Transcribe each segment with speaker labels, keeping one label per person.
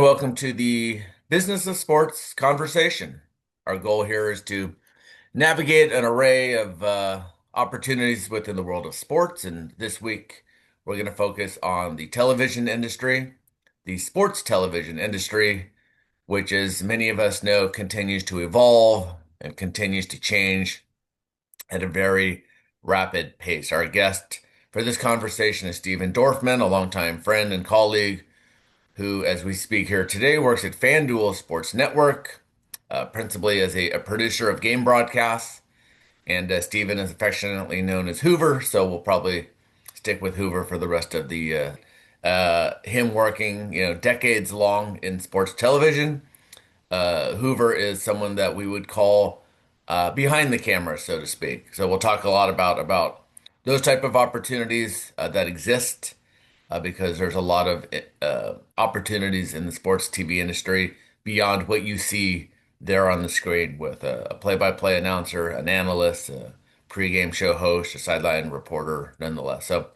Speaker 1: Welcome to the Business of Sports conversation. Our goal here is to navigate an array of opportunities within the world of sports. And this week, we're going to focus on the television industry, the sports television industry, which, as many of us know, continues to evolve and continues to change at a very rapid pace. Our guest for this conversation is Stephen Dorfman, a longtime friend and colleague who, as we speak here today, works at FanDuel Sports Network, principally as a producer of game broadcasts. And Steven is affectionately known as Hoover, so we'll probably stick with Hoover for the rest of the him working, decades long in sports television. Hoover is someone that we would call behind the camera, so to speak. So we'll talk a lot about those type of opportunities that exist because there's a lot of opportunities in the sports TV industry beyond what you see there on the screen with a play-by-play announcer, an analyst, a pregame show host, a sideline reporter, nonetheless. So,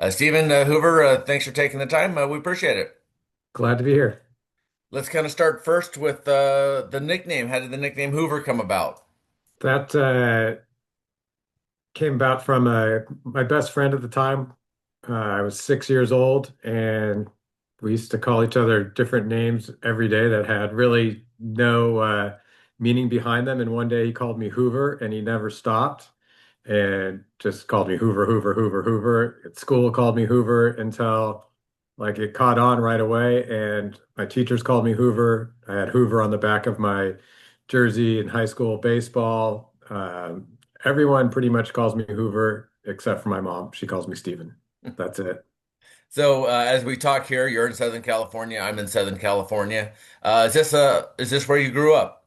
Speaker 1: Stephen Hoover, thanks for taking the time. We appreciate it.
Speaker 2: Glad to be here.
Speaker 1: Let's kind of start first with the nickname. How did the nickname Hoover come about?
Speaker 2: That came about from my best friend at the time. I was 6 years old, and we used to call each other different names every day that had really no meaning behind them. And one day he called me Hoover, and he never stopped, and just called me Hoover, Hoover, Hoover, Hoover. At school, called me Hoover until like it caught on right away, and my teachers called me Hoover. I had Hoover on the back of my jersey in high school baseball. Everyone pretty much calls me Hoover except for my mom. She calls me Steven. That's it.
Speaker 1: So, as we talk here, you're in Southern California. I'm in Southern California. Is this where you grew up?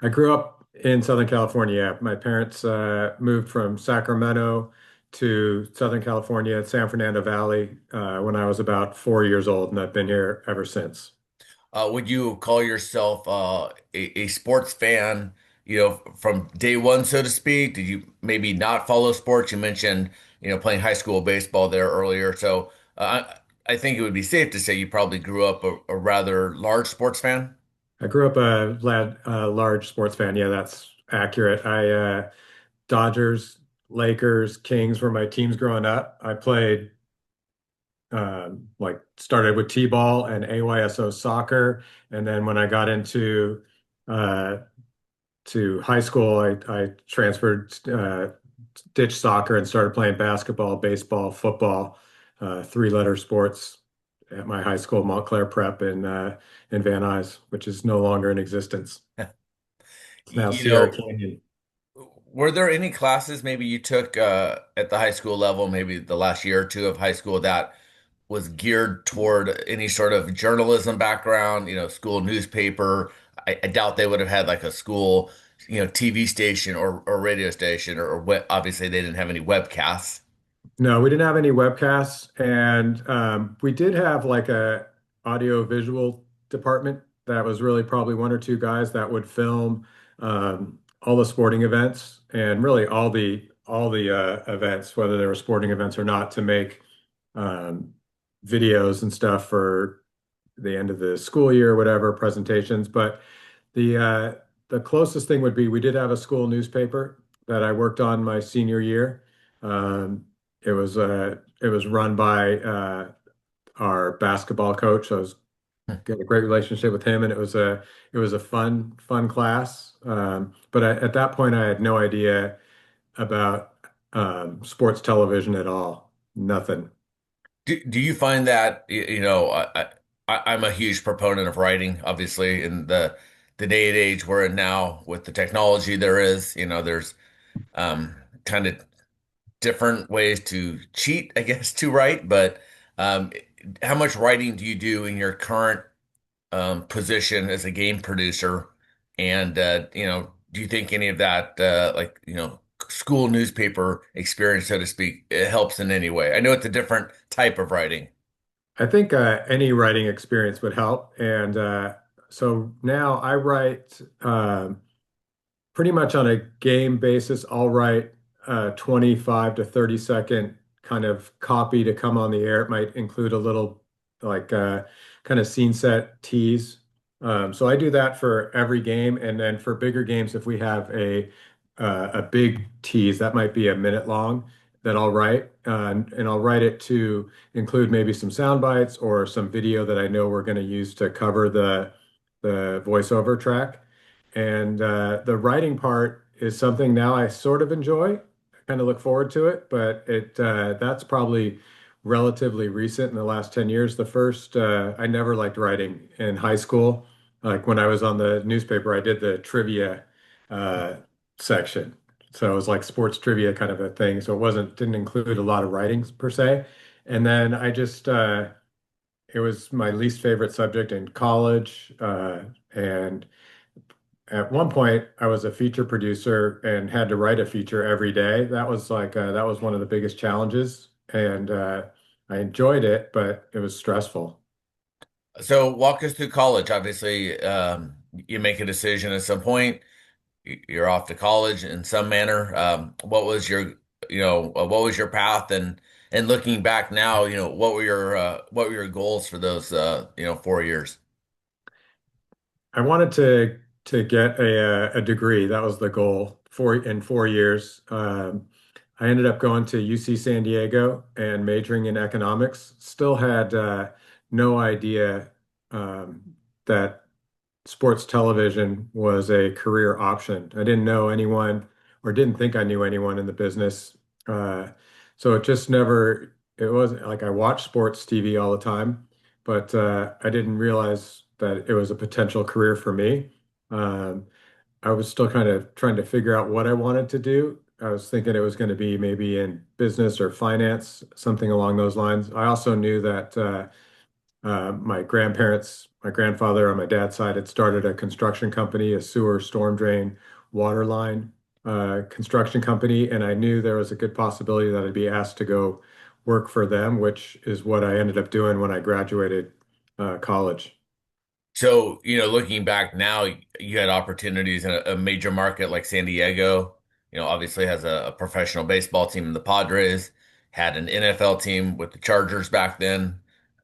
Speaker 2: I grew up in Southern California. My parents moved from Sacramento to Southern California, San Fernando Valley, when I was about 4 years old, and I've been here ever since.
Speaker 1: Would you call yourself a sports fan, from day one, so to speak? Did you maybe not follow sports? You mentioned, playing high school baseball there earlier. So I think it would be safe to say you probably grew up a rather large sports fan.
Speaker 2: I grew up a large sports fan. Yeah, that's accurate. Dodgers, Lakers, Kings were my teams growing up. I played like started with T-ball and AYSO soccer, and then when I got into uh, to high school, I transferred ditch soccer and started playing basketball, baseball, football, three-letter sports at my high school, Montclair Prep in Van Nuys, which is no longer in existence. It's now
Speaker 1: You
Speaker 2: Sierra
Speaker 1: know,
Speaker 2: Canyon.
Speaker 1: were there any classes maybe you took at the high school level, maybe the last year or two of high school that was geared toward any sort of journalism background, school newspaper? I doubt they would have had like a school, TV station or radio station obviously they didn't have any webcasts.
Speaker 2: No, we didn't have any webcasts, and we did have like a audio visual department that was really probably one or two guys that would film all the sporting events and really all the events, whether they were sporting events or not, to make um, videos and stuff for the end of the school year or whatever presentations. But the closest thing would be we did have a school newspaper that I worked on my senior year. Um, it was run by our basketball coach. I was got a great relationship with him, and it was a fun class. But at that point, I had no idea about sports television at all. Nothing.
Speaker 1: Do you find that I'm a huge proponent of writing, obviously, in the day and age we're in now with the technology there is, there's um, kind of different ways to cheat, I guess, to write. But um, how much writing do you do in your current position as a game producer? And do you think any of that, like school newspaper experience, so to speak, it helps in any way? I know it's a different type of writing.
Speaker 2: I think any writing experience would help, and so now I write. Pretty much on a game basis, I'll write a 25 to 30 second kind of copy to come on the air. It might include a little like kind of scene set tease. So I do that for every game, and then for bigger games, if we have a big tease that might be a minute long, that I'll write, and I'll write it to include maybe some sound bites or some video that I know we're going to use to cover the voiceover track. And the writing part is something now I sort of enjoy. I kind of look forward to it, but it that's probably relatively recent in the last 10 years. The first, I never liked writing in high school. Like when I was on the newspaper, I did the trivia uh, section. So it was like sports trivia kind of a thing. So didn't include a lot of writings per se. And then it was my least favorite subject in college. And at one point, I was a feature producer and had to write a feature every day. That was one of the biggest challenges, and I enjoyed it, but it was stressful.
Speaker 1: So walk us through college. Obviously, you make a decision at some point. You're off to college in some manner. What was what was your path? And looking back now, what were your goals for those 4 years?
Speaker 2: I wanted to get a degree. That was the goal in 4 years. I ended up going to UC San Diego and majoring in economics. Still had no idea um, that sports television was a career option. I didn't know anyone or didn't think I knew anyone in the business. Uh, so it just never, it wasn't like I watched sports TV all the time, but I didn't realize that it was a potential career for me. Um, I was still kind of trying to figure out what I wanted to do. I was thinking it was going to be maybe in business or finance, something along those lines. I also knew that my grandfather on my dad's side had started a construction company, a sewer storm drain water line construction company, and I knew there was a good possibility that I'd be asked to go work for them, which is what I ended up doing when I graduated college.
Speaker 1: So, looking back now, you had opportunities in a major market like San Diego. Obviously has a professional baseball team in the Padres, had an NFL team with the Chargers back then.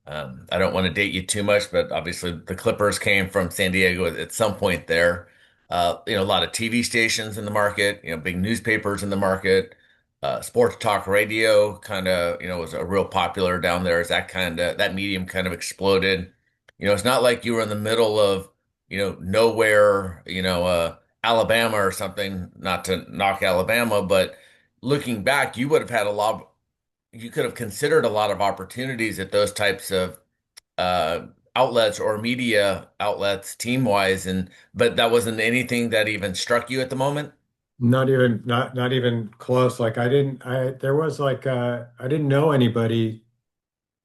Speaker 1: I don't want to date you too much, but obviously the Clippers came from San Diego at some point there. A lot of TV stations in the market, big newspapers in the market. Sports talk radio kind of, was a real popular down there as that medium kind of exploded. It's not like you were in the middle of, nowhere, Alabama or something, not to knock Alabama, but looking back, you would have had you could have considered a lot of opportunities at those types of uh, outlets or media outlets team wise. But that wasn't anything that even struck you at the moment.
Speaker 2: Not even close. Like I didn't I there was like I didn't know anybody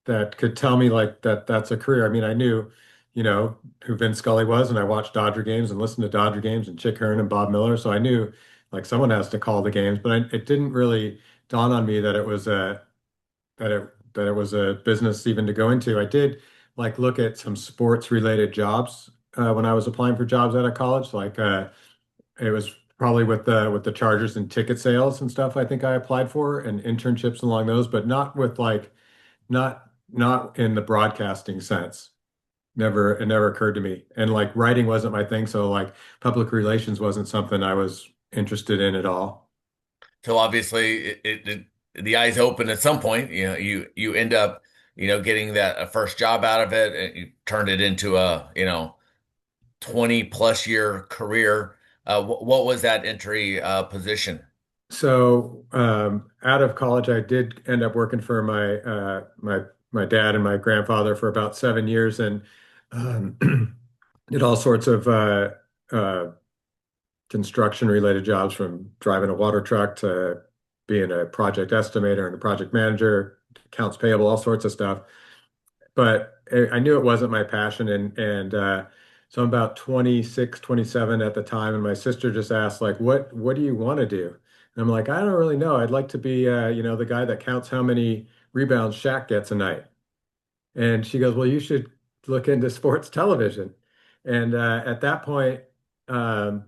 Speaker 2: that could tell me like that's a career. I mean, I knew, who Vince Scully was, and I watched Dodger games and listened to Dodger games and Chick Hearn and Bob Miller. So I knew like someone has to call the games, but it didn't really dawn on me that it was a business even to go into. I did like look at some sports related jobs when I was applying for jobs out of college. Like it was probably with the Chargers and ticket sales and stuff I think I applied for and internships along those, but not with like not in the broadcasting sense. It never occurred to me. And like writing wasn't my thing, so like public relations wasn't something I was interested in at all.
Speaker 1: So obviously the eyes open at some point, you end up, getting that a first job out of it and you turned it into a, 20 plus year career. What was that entry position?
Speaker 2: So out of college, I did end up working for my dad and my grandfather for about 7 years, and um, did all sorts of uh, construction related jobs, from driving a water truck to being a project estimator and a project manager, accounts payable, all sorts of stuff. But I knew it wasn't my passion, and so I'm about 26, 27 at the time, and my sister just asked like, what do you want to do? And I'm like, I don't really know. I'd like to be the guy that counts how many rebounds Shaq gets a night. And she goes, well, you should look into sports television. And at that point, um,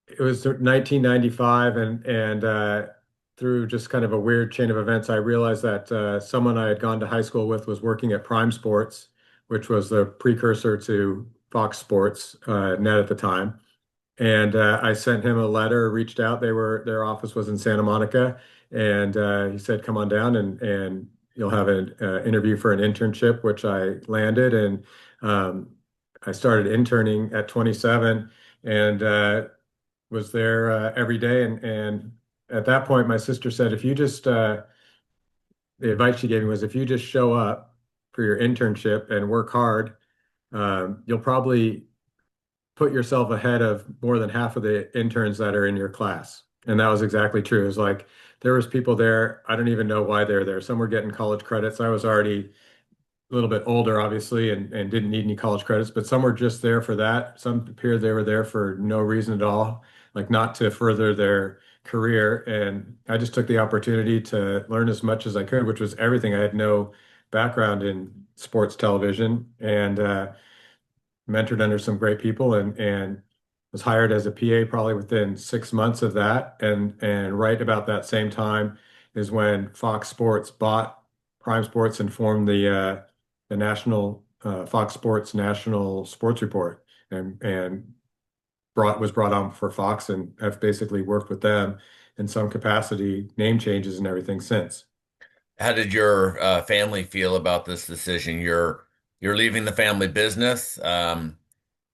Speaker 2: it was 1995, and through just kind of a weird chain of events, I realized that someone I had gone to high school with was working at Prime Sports, which was the precursor to Fox Sports Net at the time. And I sent him a letter, reached out. Their office was in Santa Monica, and he said, "Come on down and you'll have an interview for an internship," which I landed, and um, I started interning at 27, and was there every day. And at that point, my sister said, "If you just," the advice she gave me was, "If you just show up for your internship and work hard, you'll probably put yourself ahead of more than half of the interns that are in your class." And that was exactly true. It was like there was people there, I don't even know why they're there. Some were getting college credits. I was already a little bit older, obviously, and didn't need any college credits, but some were just there for that. Some appeared they were there for no reason at all, like not to further their career. And I just took the opportunity to learn as much as I could, which was everything. I had no background in sports television, and mentored under some great people, and was hired as a PA probably within 6 months of that. And right about that same time is when Fox Sports bought Prime Sports and formed the national Fox Sports National Sports Report, and brought was brought on for Fox, and have basically worked with them in some capacity, name changes and everything since.
Speaker 1: How did your family feel about this decision? You're leaving the family business.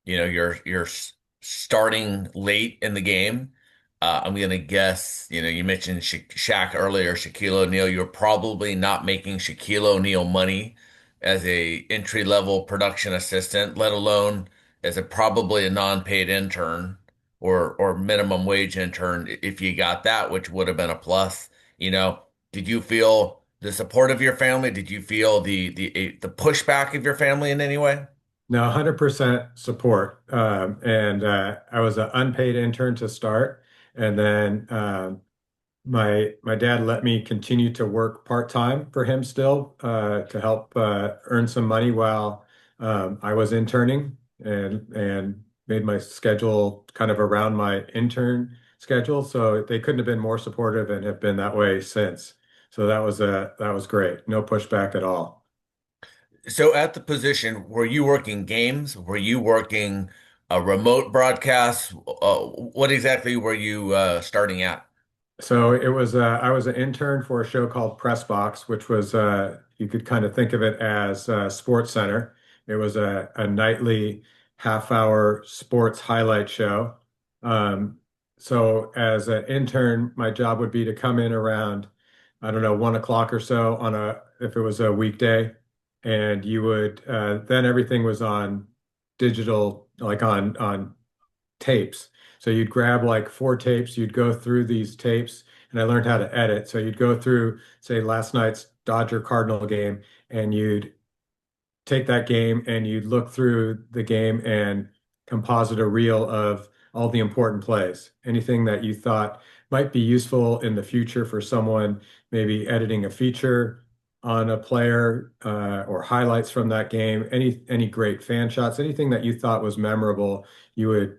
Speaker 1: You're starting late in the game. I'm gonna guess, you mentioned Shaq earlier, Shaquille O'Neal. You're probably not making Shaquille O'Neal money as a entry level production assistant, let alone as a probably a non-paid intern or minimum wage intern if you got that, which would have been a plus. You know, did you feel the support of your family? Did you feel the pushback of your family in any way?
Speaker 2: No, 100% support. And I was an unpaid intern to start. And then my dad let me continue to work part-time for him still to help earn some money while I was interning, and made my schedule kind of around my intern schedule. So they couldn't have been more supportive and have been that way since. So that was great. No pushback at all.
Speaker 1: So at the position, were you working games? Were you working a remote broadcast? What exactly were you starting at?
Speaker 2: So I was an intern for a show called Press Box, which was you could kind of think of it as Sports Center. It was a nightly half-hour sports highlight show. Um, so as an intern, my job would be to come in around, I don't know, 1 o'clock or so on a if it was a weekday, and you would then everything was on digital, like on tapes. So you'd grab like four tapes, you'd go through these tapes, and I learned how to edit. So you'd go through, say, last night's Dodger Cardinal game, and you'd take that game and you'd look through the game and composite a reel of all the important plays. Anything that you thought might be useful in the future for someone, maybe editing a feature on a player or highlights from that game, any great fan shots, anything that you thought was memorable, you would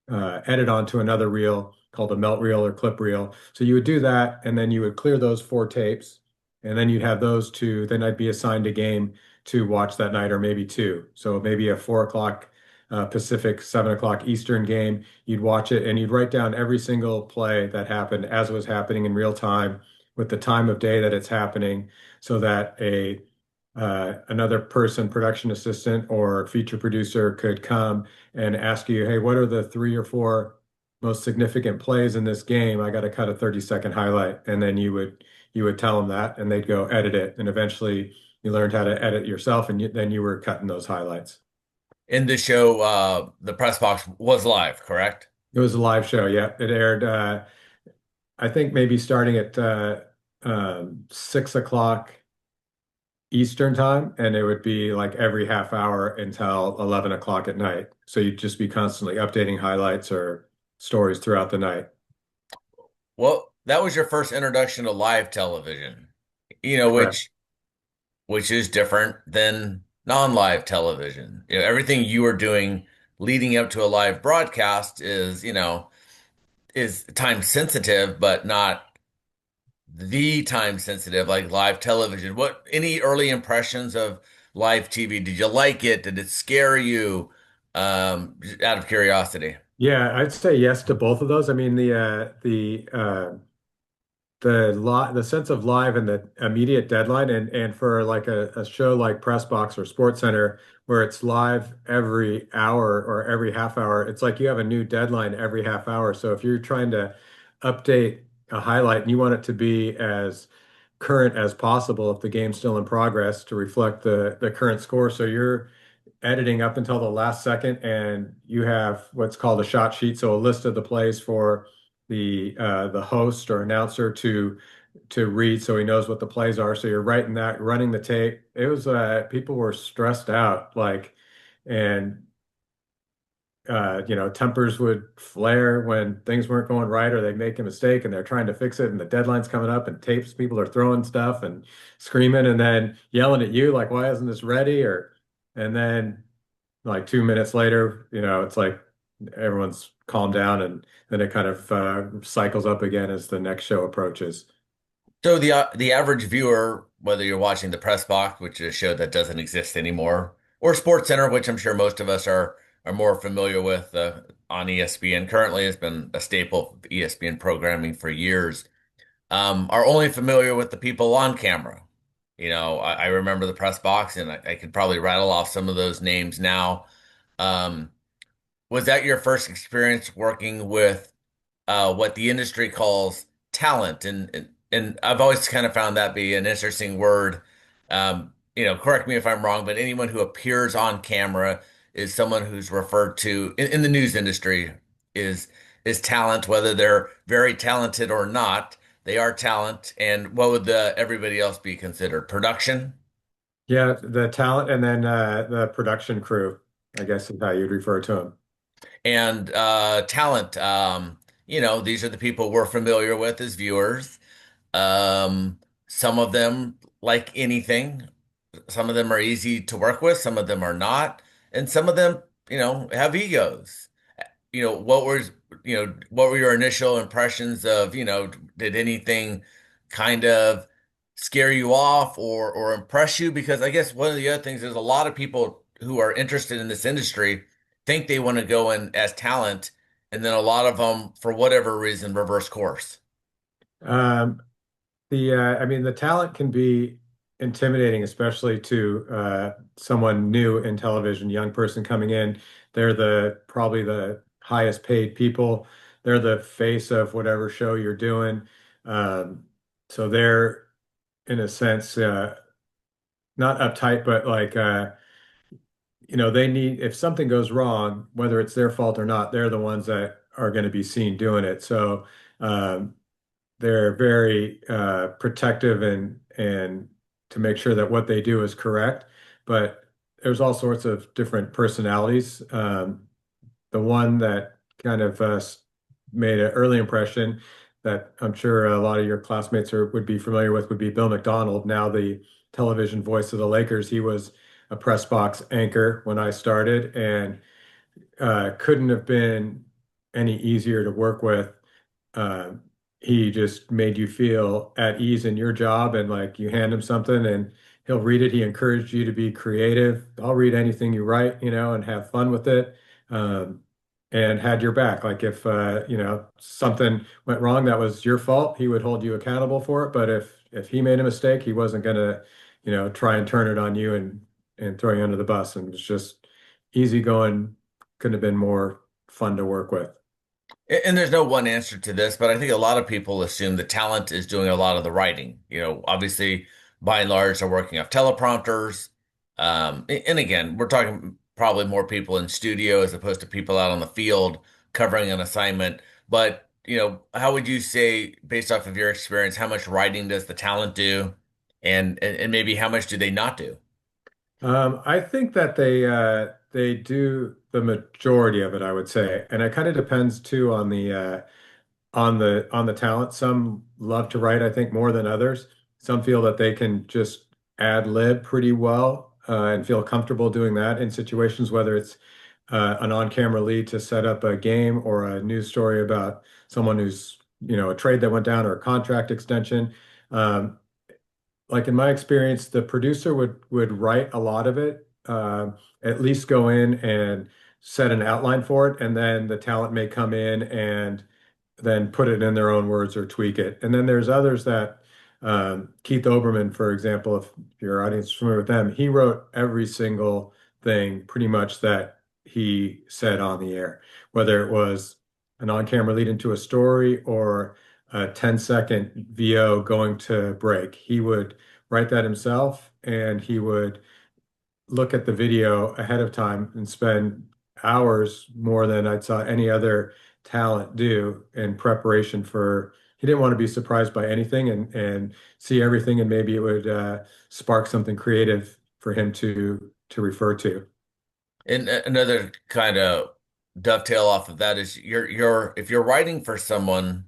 Speaker 2: edit onto another reel called a melt reel or clip reel. So you would do that, and then you would clear those four tapes, and then you'd have those two. Then I'd be assigned a game to watch that night, or maybe two. So maybe a 4 o'clock Pacific, 7 o'clock Eastern game. You'd watch it, and you'd write down every single play that happened as it was happening in real time, with the time of day that it's happening, so that a another person, production assistant or feature producer, could come and ask you, "Hey, what are the three or four most significant plays in this game? I got to cut a 30-second highlight." And then you would tell them that, and they'd go edit it. And eventually you learned how to edit yourself, and then you were cutting those highlights.
Speaker 1: In the show, the press box was live, correct?
Speaker 2: It was a live show. Yeah, it aired, I think maybe starting at 6 o'clock Eastern time, and it would be like every half hour until 11 o'clock at night. So you'd just be constantly updating highlights or stories throughout the night.
Speaker 1: Well, that was your first introduction to live television,
Speaker 2: Correct.
Speaker 1: which is different than non-live television. Everything you are doing leading up to a live broadcast is time sensitive, but not the time sensitive like live television. What any early impressions of live TV? Did you like it? Did it scare you? Just out of curiosity.
Speaker 2: Yeah, I'd say yes to both of those. I mean, the sense of live and the immediate deadline, and for like a show like Press Box or Sports Center where it's live every hour or every half hour, it's like you have a new deadline every half hour. So if you're trying to update a highlight and you want it to be as current as possible if the game's still in progress to reflect the current score, so you're editing up until the last second, and you have what's called a shot sheet, so a list of the plays for the host or announcer to read, so he knows what the plays are. So you're writing that, running the tape. It was people were stressed out, like, and tempers would flare when things weren't going right or they make a mistake and they're trying to fix it and the deadline's coming up and tapes people are throwing stuff and screaming and then yelling at you like, why isn't this ready? Or and then like 2 minutes later, it's like everyone's calmed down and then it kind of cycles up again as the next show approaches.
Speaker 1: So the average viewer, whether you're watching the press box, which is a show that doesn't exist anymore, or Sports Center, which I'm sure most of us are more familiar with on ESPN, currently has been a staple of ESPN programming for years, are only familiar with the people on camera. I remember the press box, and I could probably rattle off some of those names now. Um, was that your first experience working with what the industry calls talent, and I've always kind of found that be an interesting word. Correct me if I'm wrong, but anyone who appears on camera is someone who's referred to in the news industry is is talent, whether they're very talented or not. They are talent, and what would the everybody else be considered? Production
Speaker 2: Yeah, the talent and then the production crew, I guess is how you'd refer to them.
Speaker 1: and talent. These are the people we're familiar with as viewers. Um, some of them, like anything, some of them are easy to work with, some of them are not, and some of them, have egos. What were your initial impressions of, did anything kind of scare you off or impress you? Because I guess one of the other things is a lot of people who are interested in this industry think they want to go in as talent, and then a lot of them, for whatever reason, reverse course.
Speaker 2: Um, I mean, the talent can be intimidating, especially to someone new in television, young person coming in. They're probably the highest paid people. They're the face of whatever show you're doing. Um, so they're, in a sense, not uptight, but like, they need, if something goes wrong, whether it's their fault or not, they're the ones that are going to be seen doing it. So, um, they're very protective and to make sure that what they do is correct. But there's all sorts of different personalities. The one that kind of made an early impression that I'm sure a lot of your classmates would be familiar with would be Bill McDonald, now the television voice of the Lakers. He was a press box anchor when I started and couldn't have been any easier to work with. uh, he just made you feel at ease in your job and like you hand him something and he'll read it. He encouraged you to be creative. I'll read anything you write, and have fun with it. Um, and had your back. Like if something went wrong that was your fault, he would hold you accountable for it. But if he made a mistake, he wasn't gonna, try and turn it on you and throw you under the bus. And it's just easy going. Couldn't have been more fun to work with.
Speaker 1: And there's no one answer to this, but I think a lot of people assume the talent is doing a lot of the writing. Obviously, by and large, they're working off teleprompters. And again, we're talking probably more people in studio as opposed to people out on the field covering an assignment. But, how would you say, based off of your experience, how much writing does the talent do? And maybe how much do they not do?
Speaker 2: I think that they do the majority of it, I would say, and it kind of depends too on the talent. Some love to write, I think, more than others. Some feel that they can just ad lib pretty well and feel comfortable doing that in situations, whether it's an on-camera lead to set up a game or a news story about someone who's, a trade that went down or a contract extension. Um, like in my experience, the producer would write a lot of it, at least go in and set an outline for it, and then the talent may come in and then put it in their own words or tweak it. And then there's others that Keith Oberman, for example, if your audience is familiar with them, he wrote every single thing pretty much that he said on the air, whether it was an on-camera lead into a story or a 10-second VO going to break. He would write that himself and he would look at the video ahead of time and spend hours more than I saw any other talent do in preparation for. He didn't want to be surprised by anything and see everything, and maybe it would spark something creative for him to refer to.
Speaker 1: And another kind of dovetail off of that is you're if you're writing for someone,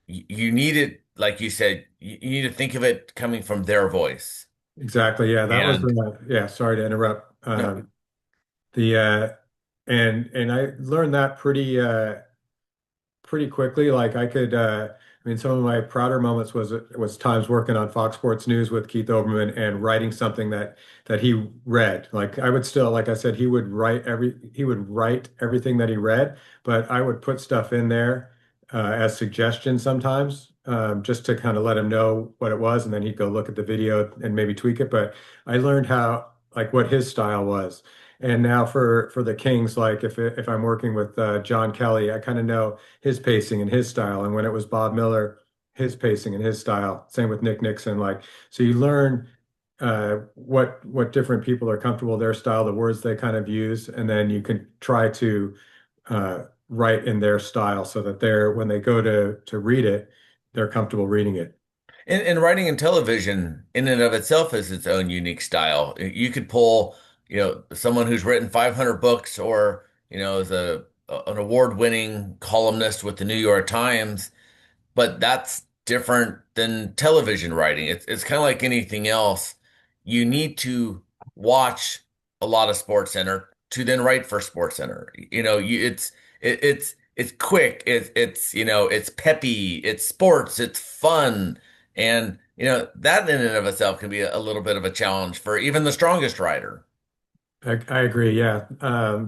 Speaker 1: you need it, like you said, you need to think of it coming from their voice.
Speaker 2: Exactly. Yeah, that was
Speaker 1: And
Speaker 2: yeah, sorry to interrupt.
Speaker 1: no,
Speaker 2: The and I learned that pretty quickly. Like I could, I mean, some of my prouder moments was times working on Fox Sports News with Keith Olbermann and writing something that he read. Like I would still, like I said, he would write everything that he read, but I would put stuff in there as suggestions sometimes, just to kind of let him know what it was, and then he'd go look at the video and maybe tweak it. But I learned how like what his style was. And now for the Kings, like if I'm working with John Kelly, I kind of know his pacing and his style. And when it was Bob Miller, his pacing and his style. Same with Nick Nixon. Like so, you learn what different people are comfortable their style, the words they kind of use, and then you can try to write in their style so that they're when they go to read it, they're comfortable reading it.
Speaker 1: and writing in television in and of itself is its own unique style. You could pull, someone who's written 500 books or, is an award-winning columnist with the New York Times, but that's different than television writing. It's kind of like anything else. You need to watch a lot of Sports Center to then write for Sports Center. It's quick. It's peppy. It's sports. It's fun, and that in and of itself can be a little bit of a challenge for even the strongest writer.
Speaker 2: I agree. Yeah. I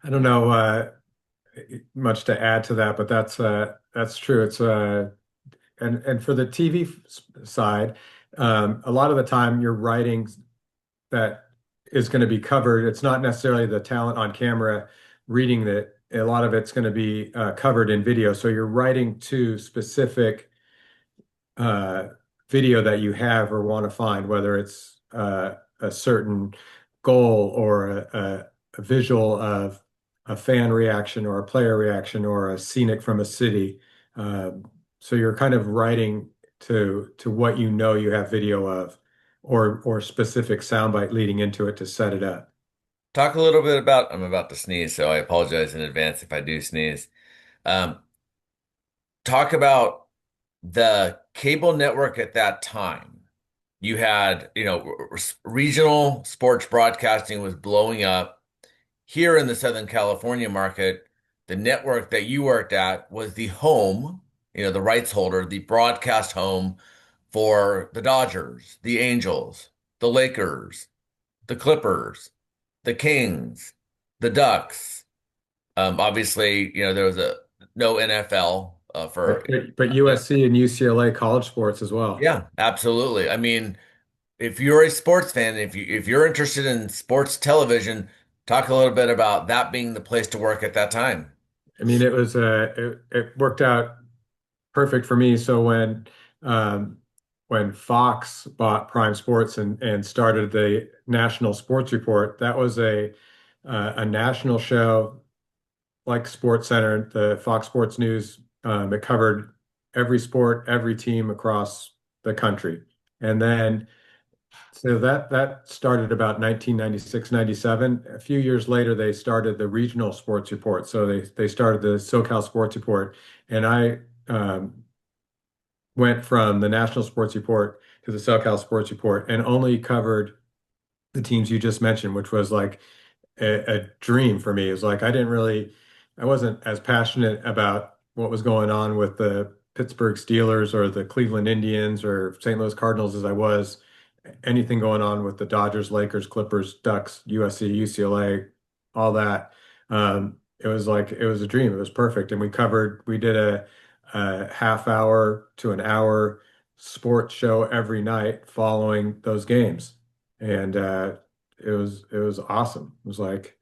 Speaker 2: don't know much to add to that, but that's true. It's and for the TV side, a lot of the time you're writing that is going to be covered. It's not necessarily the talent on camera reading that. A lot of it's going to be covered in video. So you're writing to specific uh, video that you have or want to find, whether it's a certain goal or a visual of a fan reaction or a player reaction or a scenic from a city. So you're kind of writing to what you know you have video of, or specific soundbite leading into it to set it up.
Speaker 1: Talk a little bit about, I'm about to sneeze, so I apologize in advance if I do sneeze. Um, Talk about the cable network at that time. You had, regional sports broadcasting was blowing up. Here in the Southern California market, the network that you worked at was the home, the rights holder, the broadcast home for the Dodgers, the Angels, the Lakers, the Clippers, the Kings, the Ducks. Obviously, there was no NFL for.
Speaker 2: But USC and UCLA college sports as well.
Speaker 1: Yeah, absolutely. I mean, if you're a sports fan, if you're interested in sports television, talk a little bit about that being the place to work at that time.
Speaker 2: I mean, it worked out perfect for me. So when Fox bought Prime Sports and started the National Sports Report, that was a national show like Sports Center, the Fox Sports News. It covered every sport, every team across the country. And then so that started about 1996, 97. A few years later, they started the regional sports report. So they started the SoCal Sports Report, and I went from the National Sports Report to the SoCal Sports Report, and only covered the teams you just mentioned, which was like a dream for me. It was like I wasn't as passionate about what was going on with the Pittsburgh Steelers or the Cleveland Indians or St. Louis Cardinals as I was anything going on with the Dodgers, Lakers, Clippers, Ducks, USC, UCLA, all that. It was like it was a dream. It was perfect. And we did a half hour to an hour sports show every night following those games. And it was awesome. It was like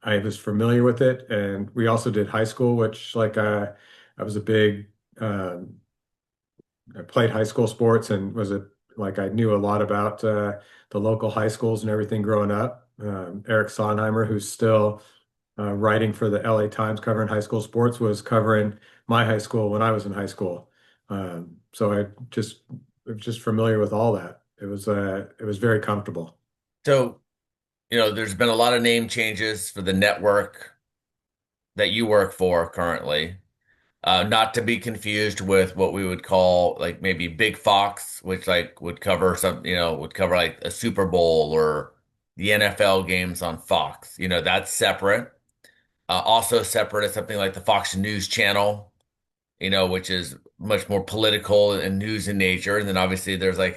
Speaker 2: I was familiar with it. And we also did high school, which I was a big um, I played high school sports and I knew a lot about the local high schools and everything growing up. Eric Sonheimer, who's still writing for the LA Times covering high school sports, was covering my high school when I was in high school. So I was just familiar with all that. It was very comfortable.
Speaker 1: So, there's been a lot of name changes for the network that you work for currently. Not to be confused with what we would call like maybe Big Fox, which like would cover would cover like a Super Bowl or the NFL games on Fox. That's separate. Also separate is something like the Fox News Channel, which is much more political and news in nature. And then obviously there's like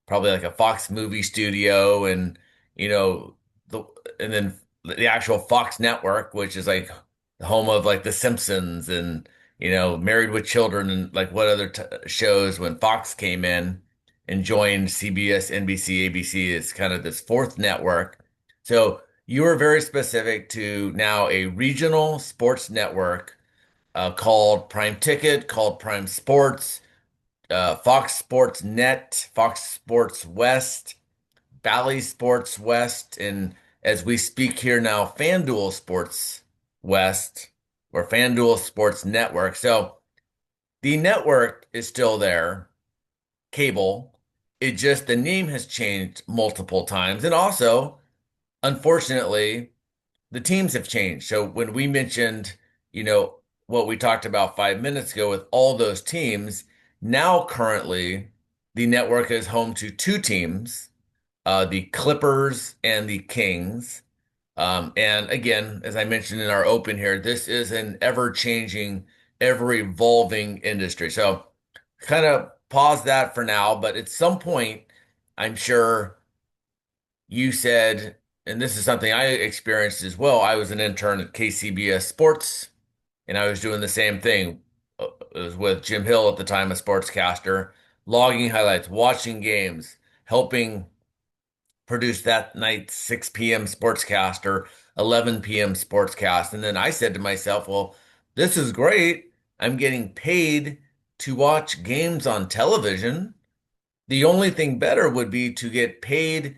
Speaker 1: probably like a Fox movie studio and, you know, the, and then the actual Fox network, which is like the home of like The Simpsons and, Married with Children and like what other t shows when Fox came in and joined CBS, NBC, ABC is kind of this fourth network. So you are very specific to now a regional sports network called Prime Ticket, called Prime Sports, Fox Sports Net, Fox Sports West, Bally Sports West, and as we speak here now, FanDuel Sports West or FanDuel Sports Network. So the network is still there, cable. It just the name has changed multiple times. And also, unfortunately, the teams have changed. So when we mentioned, what we talked about 5 minutes ago with all those teams, now currently the network is home to two teams, the Clippers and the Kings. And again, as I mentioned in our open here, this is an ever-changing, ever-evolving industry. So kind of pause that for now, but at some point, I'm sure you said, and this is something I experienced as well. I was an intern at KCBS Sports, and I was doing the same thing. It was with Jim Hill at the time, a sportscaster, logging highlights, watching games, helping produce that night's 6 p.m. sportscast or 11 p.m. sportscast. And then I said to myself, well, this is great. I'm getting paid to watch games on television. The only thing better would be to get paid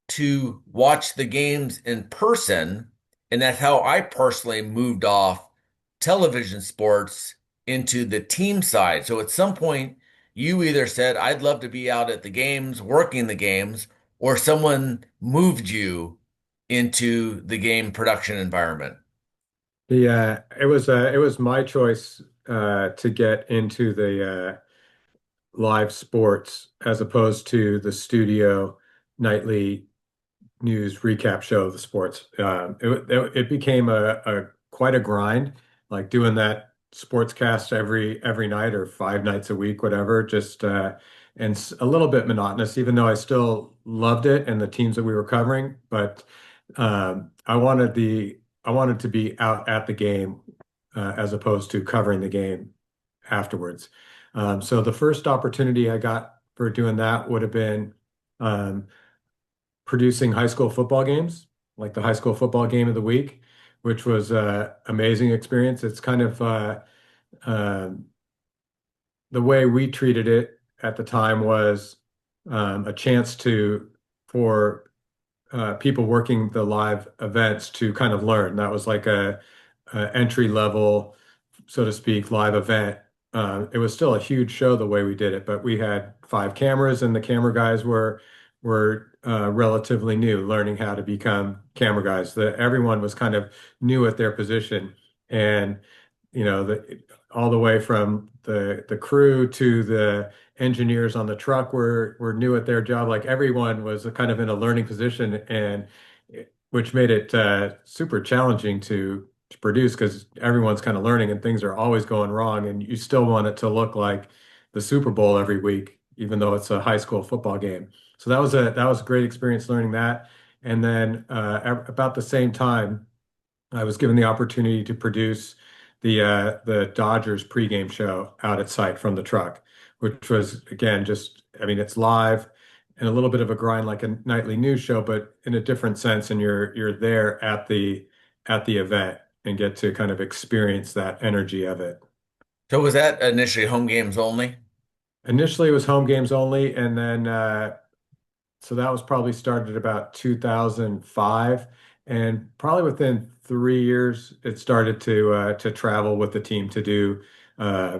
Speaker 1: to watch the games in person. And that's how I personally moved off television sports into the team side. So at some point, you either said, I'd love to be out at the games, working the games, or someone moved you into the game production environment.
Speaker 2: It was my choice to get into the live sports as opposed to the studio nightly news recap show of the sports. It became a quite a grind, like doing that sportscast every night or 5 nights a week, whatever. Just and a little bit monotonous, even though I still loved it and the teams that we were covering. But I wanted to be out at the game as opposed to covering the game afterwards. So the first opportunity I got for doing that would have been um, producing high school football games, like the high school football game of the week, which was an amazing experience. It's kind of um, the way we treated it at the time was a chance for people working the live events to kind of learn. That was like a entry level, so to speak, live event. It was still a huge show the way we did it, but we had 5 cameras, and the camera guys were relatively new, learning how to become camera guys. Everyone was kind of new at their position, and all the way from the crew to the engineers on the truck were new at their job. Like everyone was kind of in a learning position, and which made it super challenging to produce because everyone's kind of learning and things are always going wrong, and you still want it to look like the Super Bowl every week, even though it's a high school football game. So that was a great experience learning that. And then about the same time, I was given the opportunity to produce the Dodgers pregame show out at site from the truck, which was again just I mean it's live and a little bit of a grind like a nightly news show, but in a different sense, and you're there at the event and get to kind of experience that energy of it.
Speaker 1: So was that initially home games only?
Speaker 2: Initially, it was home games only, and then so that was probably started about 2005, and probably within 3 years, it started to travel with the team to do uh,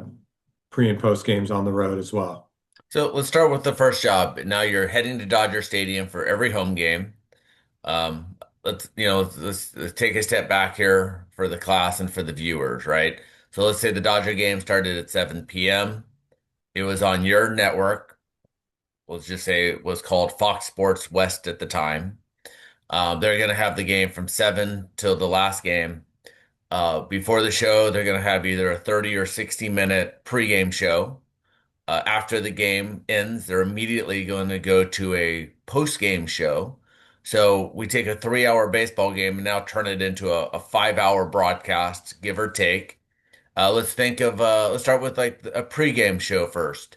Speaker 2: pre and post games on the road as well.
Speaker 1: So let's start with the first job. Now you're heading to Dodger Stadium for every home game. Let's take a step back here for the class and for the viewers, right? So let's say the Dodger game started at 7 p.m. It was on your network. Let's just say it was called Fox Sports West at the time. They're going to have the game from 7 till the last game. Before the show, they're going to have either a 30 or 60-minute pregame show. After the game ends, they're immediately going to go to a post-game show. So we take a 3-hour baseball game and now turn it into a 5-hour broadcast, give or take. Let's start with like a pregame show first.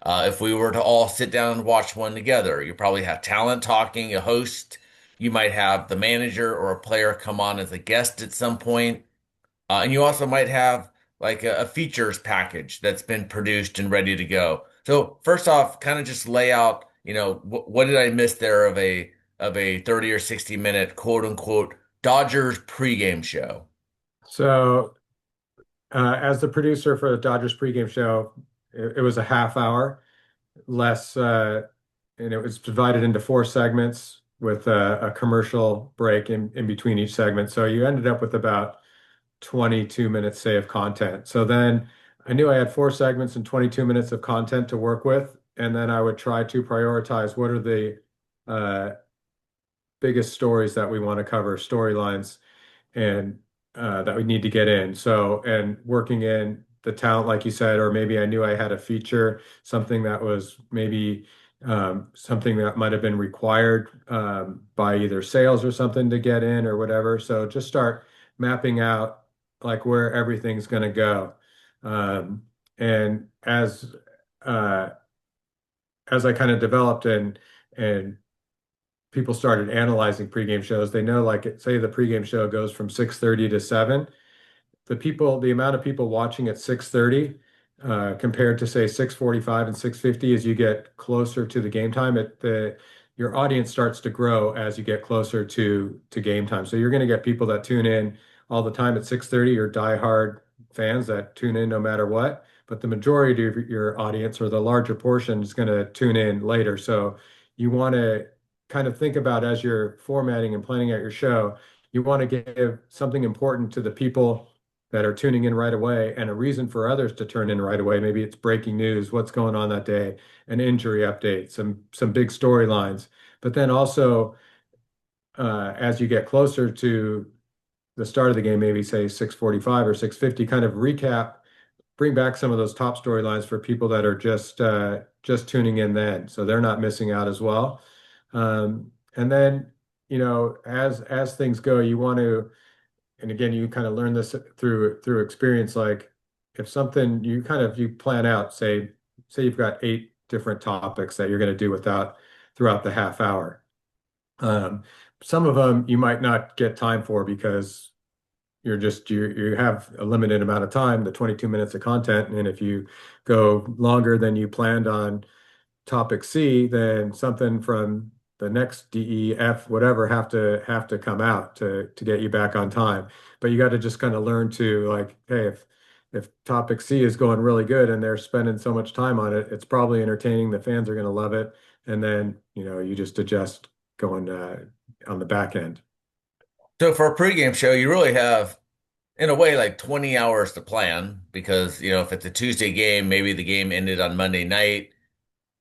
Speaker 1: If we were to all sit down and watch one together, you probably have talent talking, a host. You might have the manager or a player come on as a guest at some point. And you also might have like a features package that's been produced and ready to go. So first off, kind of just lay out, what did I miss there of a 30 or 60 minute quote unquote Dodgers pregame show?
Speaker 2: So, as the producer for the Dodgers pregame show, it was a half hour less, and it was divided into four segments with a commercial break in between each segment. So you ended up with about 22 minutes, say, of content. So then I knew I had four segments and 22 minutes of content to work with. And then I would try to prioritize what are the uh, biggest stories that we want to cover, storylines, and that we need to get in. So, and working in the talent, like you said, or maybe I knew I had a feature, something that was maybe something that might have been required by either sales or something to get in or whatever. So just start mapping out like where everything's going to go. Um, and uh, as I kind of developed and people started analyzing pregame shows, they know like say the pregame show goes from 6:30 to 7, the amount of people watching at 6:30 compared to say 6:45 and 6:50 as you get closer to the game time, your audience starts to grow as you get closer to game time. So you're going to get people that tune in all the time at 6:30 or diehard fans that tune in no matter what. But the majority of your audience or the larger portion is going to tune in later. So you want to kind of think about as you're formatting and planning out your show, you want to give something important to the people that are tuning in right away and a reason for others to turn in right away. Maybe it's breaking news, what's going on that day, an injury update, some big storylines. But then also, as you get closer to the start of the game, maybe say 6:45 or 6:50, kind of recap, bring back some of those top storylines for people that are just tuning in then, so they're not missing out as well. And then, as things go, you want to and again, you kind of learn this through experience. Like if something you plan out, say you've got eight different topics that you're going to do throughout the half hour. Um, some of them you might not get time for because you have a limited amount of time, the 22 minutes of content, and if you go longer than you planned on topic C, then something from the next D, E, F, whatever have to come out to get you back on time. But you got to just kind of learn to like, hey, if topic C is going really good and they're spending so much time on it, it's probably entertaining. The fans are going to love it, and then you just adjust going on the back end.
Speaker 1: So for a pregame show, you really have, in a way, like 20 hours to plan because, if it's a Tuesday game, maybe the game ended on Monday night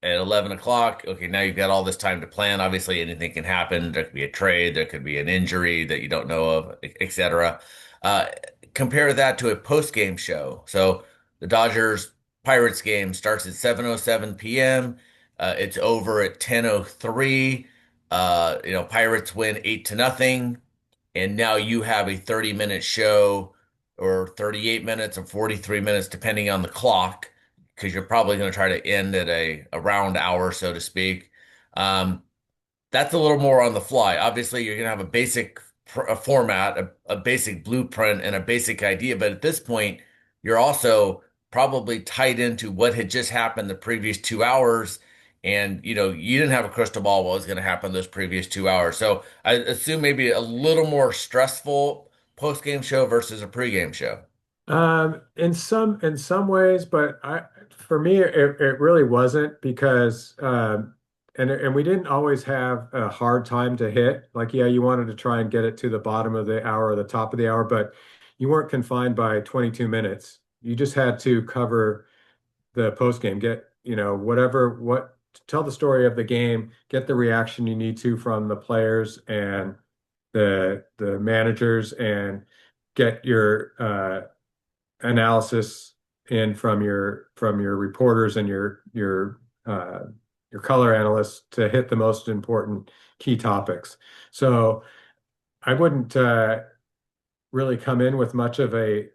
Speaker 1: at 11 o'clock. Okay, now you've got all this time to plan. Obviously, anything can happen. There could be a trade, there could be an injury that you don't know of, etc. Uh, Compare that to a post-game show. So the Dodgers Pirates game starts at 7:07 p.m. It's over at 10:03. Pirates win 8-0, and now you have a 30-minute show or 38 minutes or 43 minutes, depending on the clock, because you're probably going to try to end at a round hour, so to speak. Um, that's a little more on the fly. Obviously, you're going to have a basic a format, a basic blueprint, and a basic idea. But at this point, you're also probably tied into what had just happened the previous 2 hours. And, you didn't have a crystal ball what was going to happen those previous 2 hours. So I assume maybe a little more stressful post-game show versus a pre-game show.
Speaker 2: In some ways, but for me it really wasn't because and we didn't always have a hard time to hit. Like, yeah, you wanted to try and get it to the bottom of the hour or the top of the hour, but you weren't confined by 22 minutes. You just had to cover the post game, get, tell the story of the game, get the reaction you need to from the players and the managers, and get your analysis in from your reporters and your color analysts to hit the most important key topics. So I wouldn't really come in with much of a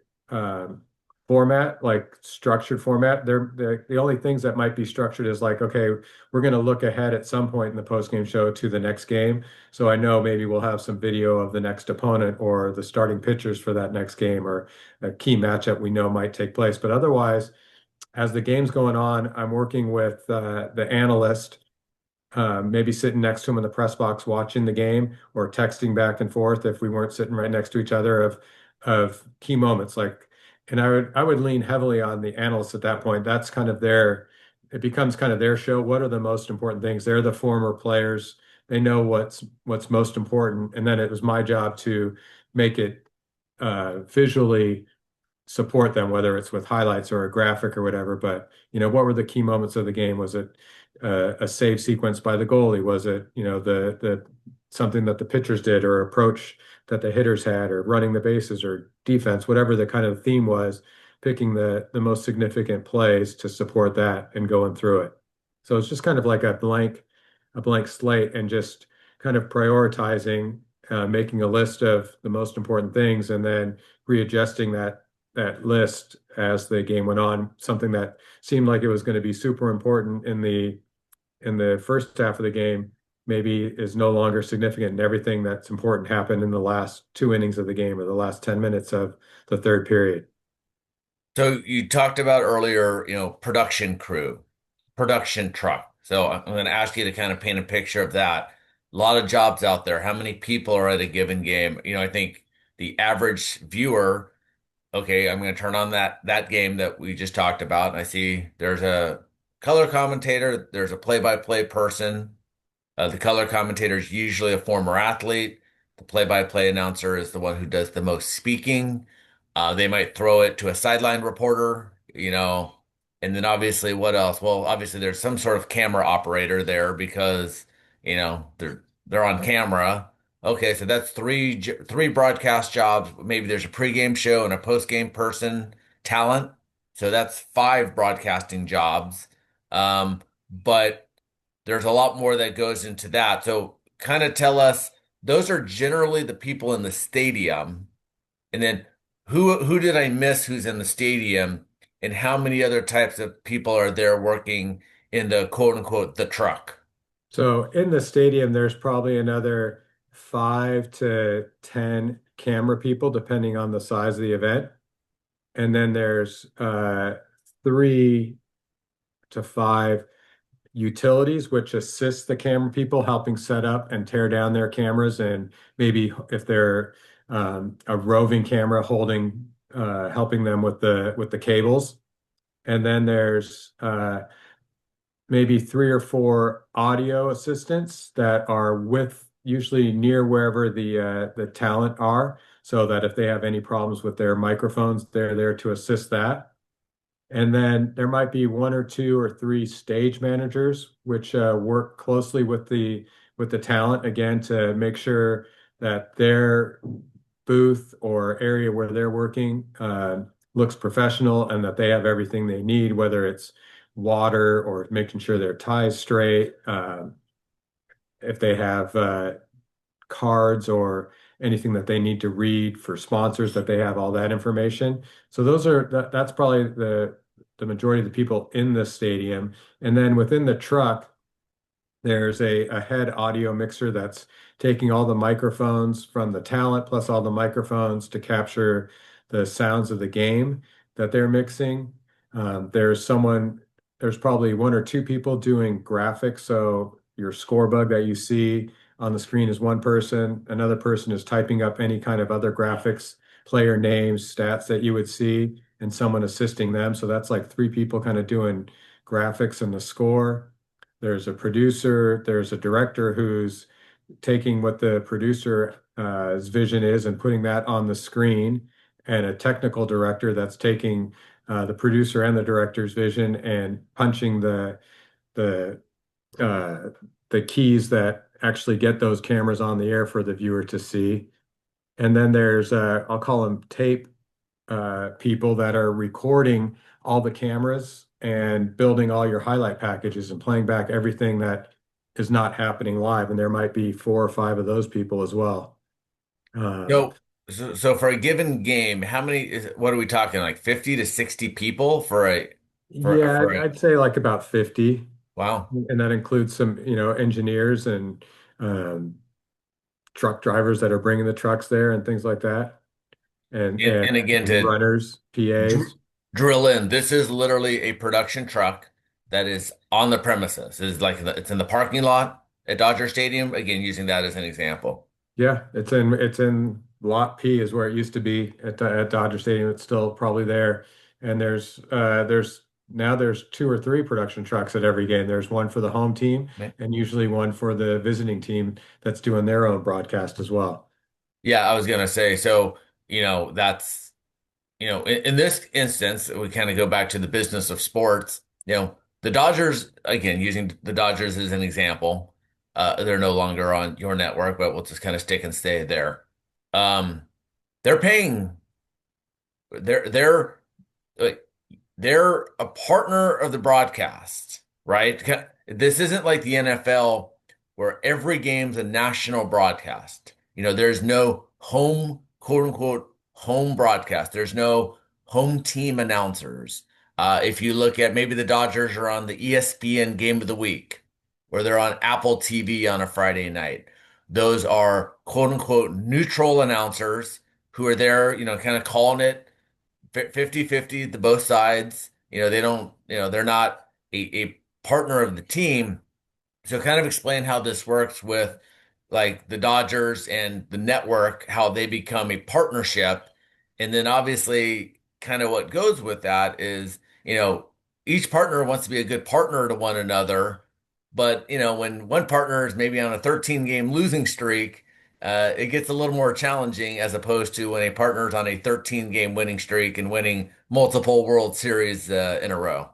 Speaker 2: format, like structured format. The only things that might be structured is like, okay, we're going to look ahead at some point in the post-game show to the next game. So I know maybe we'll have some video of the next opponent or the starting pitchers for that next game or a key matchup we know might take place. But otherwise, as the game's going on, I'm working with the analyst, maybe sitting next to him in the press box watching the game or texting back and forth if we weren't sitting right next to each other of key moments. And I would lean heavily on the analysts at that point. That's kind of it becomes kind of their show. What are the most important things? They're the former players. They know what's most important. And then it was my job to make it visually support them, whether it's with highlights or a graphic or whatever. But, what were the key moments of the game? Was it a save sequence by the goalie? Was it, the something that the pitchers did or approach that the hitters had or running the bases or defense, whatever the kind of theme was, picking the most significant plays to support that and going through it. So it's just kind of like a blank slate and just kind of prioritizing, making a list of the most important things and then readjusting that list as the game went on. Something that seemed like it was going to be super important in the first half of the game maybe is no longer significant, and everything that's important happened in the last two innings of the game or the last 10 minutes of the third period.
Speaker 1: So you talked about earlier, production crew, production truck. So I'm going to ask you to kind of paint a picture of that. A lot of jobs out there. How many people are at a given game? I think the average viewer, okay, I'm going to turn on that game that we just talked about, and I see there's a color commentator, there's a play-by-play person. The color commentator is usually a former athlete. The play-by-play announcer is the one who does the most speaking. They might throw it to a sideline reporter, and then obviously what else? Well, obviously there's some sort of camera operator there because, they're on camera. Okay, so that's three broadcast jobs. Maybe there's a pregame show and a postgame person, talent. So that's five broadcasting jobs. But there's a lot more that goes into that. So kind of tell us, those are generally the people in the stadium. And then who did I miss who's in the stadium, and how many other types of people are there working in the quote unquote the truck?
Speaker 2: So in the stadium, there's probably another 5 to 10 camera people, depending on the size of the event. And then there's 3 to 5 utilities, which assist the camera people, helping set up and tear down their cameras. And maybe if they're a roving camera, helping them with the cables. And then there's maybe 3 or 4 audio assistants that are usually near wherever the talent are, so that if they have any problems with their microphones, they're there to assist that. And then there might be 1 or 2 or 3 stage managers, which work closely with the talent again to make sure that booth or area where they're working looks professional and that they have everything they need, whether it's water or making sure their tie's straight, if they have cards or anything that they need to read for sponsors, that they have all that information. So that's probably the majority of the people in the stadium. And then within the truck, there's a head audio mixer that's taking all the microphones from the talent plus all the microphones to capture the sounds of the game that they're mixing. There's probably one or two people doing graphics. So your score bug that you see on the screen is one person. Another person is typing up any kind of other graphics, player names, stats that you would see, and someone assisting them. So that's like three people kind of doing graphics and the score. There's a producer, there's a director who's taking what the producer's vision is and putting that on the screen, and a technical director that's taking the producer and the director's vision and punching the uh, the keys that actually get those cameras on the air for the viewer to see. And then there's I'll call them tape people that are recording all the cameras and building all your highlight packages and playing back everything that is not happening live. And there might be four or five of those people as well. Um,
Speaker 1: So, so for a given game, how many what are we talking, like 50 to 60 people for a
Speaker 2: yeah,
Speaker 1: for a
Speaker 2: I'd say like about 50.
Speaker 1: wow.
Speaker 2: And that includes some, engineers and um, truck drivers that are bringing the trucks there and things like that. And, and,
Speaker 1: And again
Speaker 2: and
Speaker 1: to
Speaker 2: runners,
Speaker 1: dr
Speaker 2: PAs.
Speaker 1: drill in, this is literally a production truck that is on the premises. It's like it's in the parking lot at Dodger Stadium. Again, using that as an example.
Speaker 2: Yeah, it's in Lot P is where it used to be at Dodger Stadium. It's still probably there. And there's two or three production trucks at every game. There's one for the home team and usually one for the visiting team that's doing their own broadcast as well.
Speaker 1: Yeah, I was gonna say, so, that's, in this instance, we kind of go back to the business of sports. The Dodgers, again, using the Dodgers as an example, they're no longer on your network, but we'll just kind of stick and stay there. Um, they're paying, they're like, they're a partner of the broadcast, right? This isn't like the NFL where every game's a national broadcast. There's no home, quote unquote, home broadcast. There's no home team announcers. If you look at, maybe the Dodgers are on the ESPN Game of the Week, or they're on Apple TV on a Friday night. Those are quote unquote neutral announcers who are there, kind of calling it 50-50 to both sides. They don't, they're not a partner of the team. So kind of explain how this works with like the Dodgers and the network, how they become a partnership. And then obviously kind of what goes with that is, each partner wants to be a good partner to one another. But, when one partner is maybe on a 13 game losing streak, it gets a little more challenging as opposed to when a partner is on a 13 game winning streak and winning multiple World Series in a row.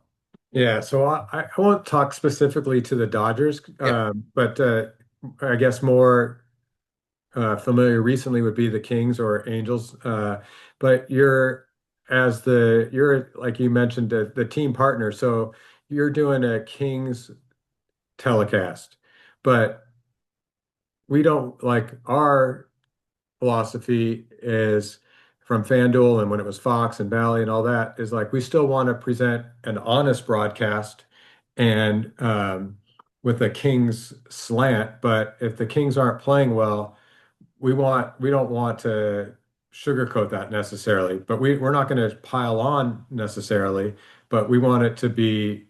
Speaker 2: Yeah, so I won't talk specifically to the Dodgers,
Speaker 1: Yep.
Speaker 2: but I guess more familiar recently would be the Kings or Angels. But you're like you mentioned the team partner, so you're doing a Kings telecast, but we don't like our philosophy is from FanDuel and when it was Fox and Valley and all that is like we still want to present an honest broadcast and with a Kings slant, but if the Kings aren't playing well, we don't want to sugarcoat that necessarily, but we're not going to pile on necessarily, but we want it to be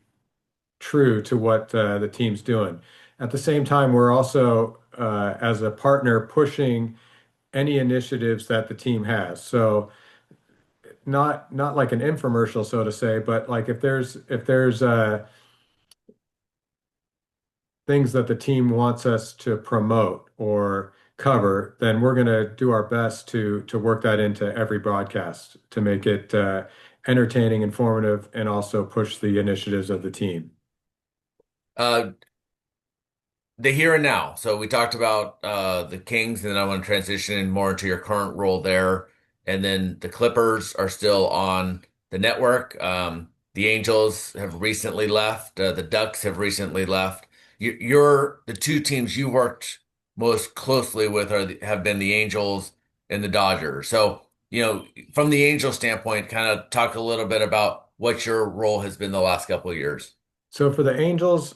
Speaker 2: true to what the team's doing. At the same time, we're also as a partner pushing any initiatives that the team has. So not like an infomercial, so to say, but like if there's things that the team wants us to promote or cover, then we're going to do our best to work that into every broadcast to make it entertaining, informative, and also push the initiatives of the team.
Speaker 1: Uh, the here and now. So we talked about the Kings, and then I want to transition in more into your current role there. And then the Clippers are still on the network. The Angels have recently left. The Ducks have recently left. You're the two teams you worked most closely with have been the Angels and the Dodgers. So, from the Angels standpoint, kind of talk a little bit about what your role has been the last couple of years.
Speaker 2: So for the Angels,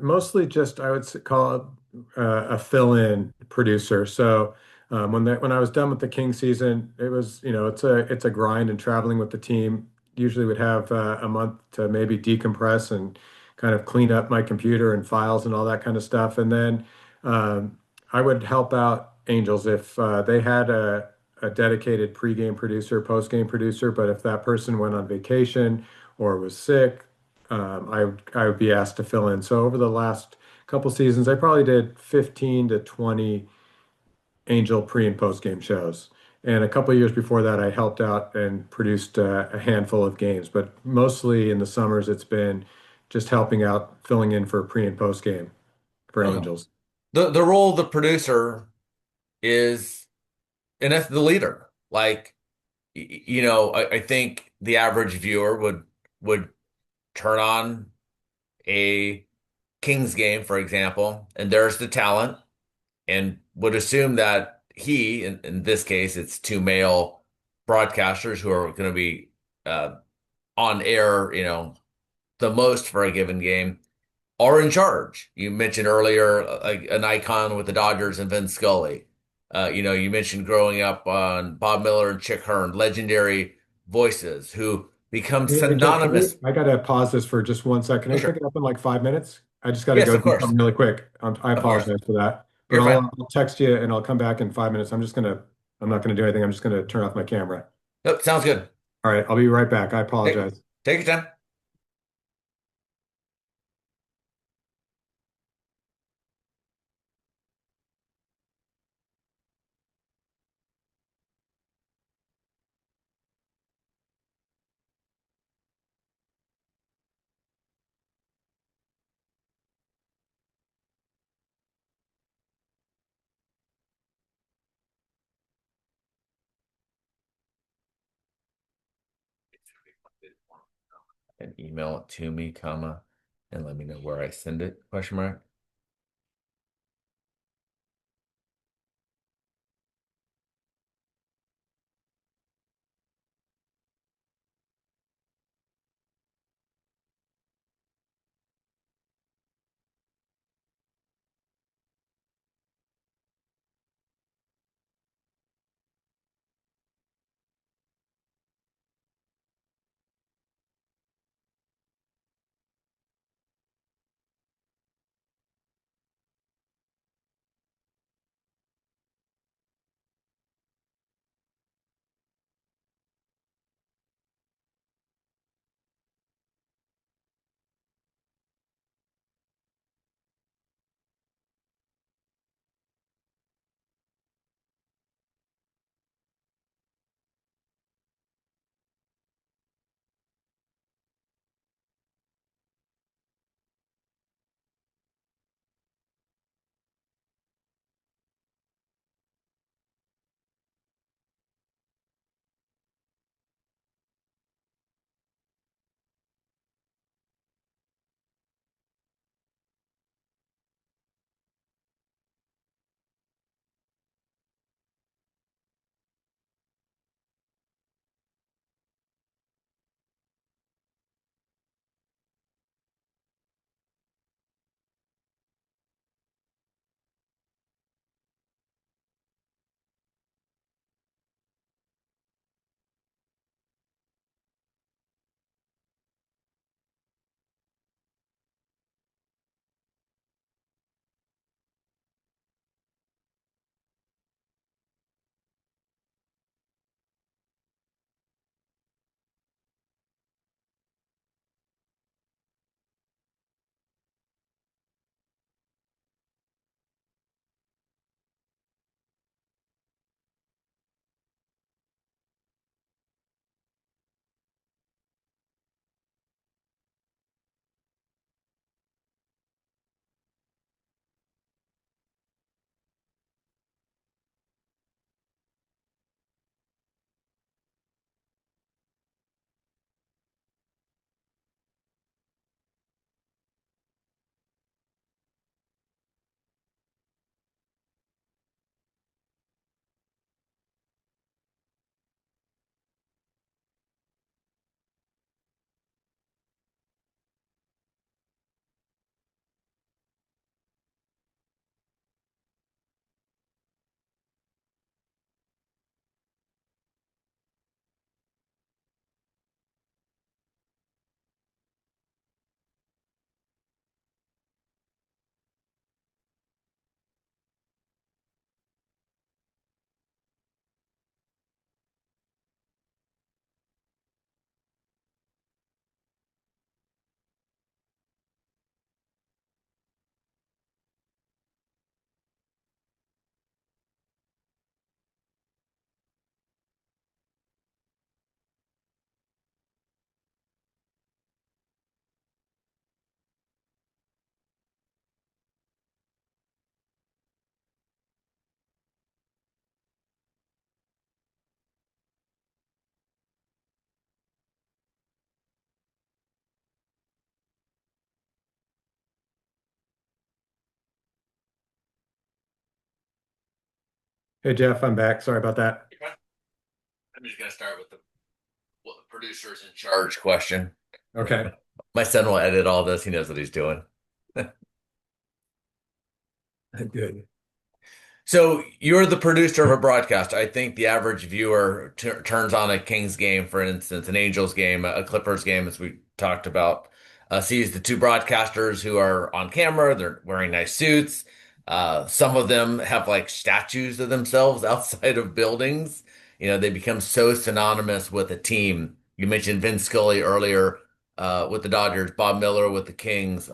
Speaker 2: mostly just I would call it a fill-in producer. So when I was done with the King season, it was it's a grind and traveling with the team. Usually would have a month to maybe decompress and kind of clean up my computer and files and all that kind of stuff. And then I would help out Angels if they had a dedicated pregame producer, postgame producer. But if that person went on vacation or was sick, I would be asked to fill in. So over the last couple seasons, I probably did 15 to 20 Angel pre and post game shows. And a couple years before that, I helped out and produced a handful of games. But mostly in the summers, it's been just helping out, filling in for pre and post game for
Speaker 1: Okay.
Speaker 2: Angels.
Speaker 1: The role of the producer is, and that's the leader. Like, I think the average viewer would turn on a Kings game, for example, and there's the talent, and would assume that in this case, it's two male broadcasters who are going to be uh, on air, the most for a given game, are in charge. You mentioned earlier like an icon with the Dodgers and Vin Scully. You mentioned growing up on Bob Miller and Chick Hearn, legendary voices who become
Speaker 2: Hey, Jeff,
Speaker 1: synonymous.
Speaker 2: I gotta pause this for just one second. Can
Speaker 1: Oh,
Speaker 2: I pick it
Speaker 1: sure.
Speaker 2: up in like 5 minutes? I just gotta
Speaker 1: Yes,
Speaker 2: go
Speaker 1: of
Speaker 2: do
Speaker 1: course.
Speaker 2: something really quick. I
Speaker 1: Of course.
Speaker 2: apologize for that, but
Speaker 1: You're fine.
Speaker 2: I'll text you and I'll come back in 5 minutes. I'm not gonna do anything. I'm just gonna turn off my camera.
Speaker 1: Nope, sounds good.
Speaker 2: All right, I'll be right back. I
Speaker 1: Take,
Speaker 2: apologize.
Speaker 1: take your time. And email it to me, comma, and let me know where I send it, question mark.
Speaker 2: Hey Jeff, I'm back. Sorry about that.
Speaker 1: I'm just going to start with the producer's in charge question.
Speaker 2: Okay,
Speaker 1: My son will edit all this. He knows what he's doing.
Speaker 2: good.
Speaker 1: So you're the producer of a broadcast. I think the average viewer turns on a Kings game, for instance, an Angels game, a Clippers game, as we talked about, sees the two broadcasters who are on camera. They're wearing nice suits. Some of them have like statues of themselves outside of buildings. You know, they become so synonymous with a team. You mentioned Vince Scully earlier, with the Dodgers, Bob Miller with the Kings,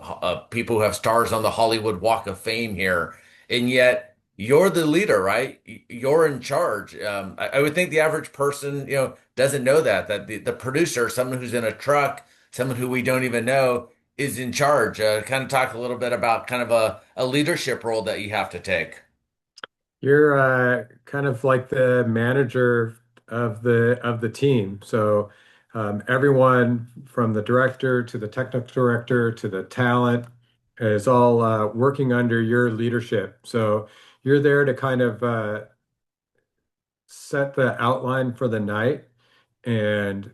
Speaker 1: people who have stars on the Hollywood Walk of Fame here. And yet, you're the leader, right? You're in charge. I would think the average person, doesn't know that the producer, someone who's in a truck, someone who we don't even know, is in charge. Kind of talk a little bit about kind of a leadership role that you have to take.
Speaker 2: You're kind of like the manager of the team. So everyone from the director to the technical director to the talent is all working under your leadership. So you're there to kind of set the outline for the night and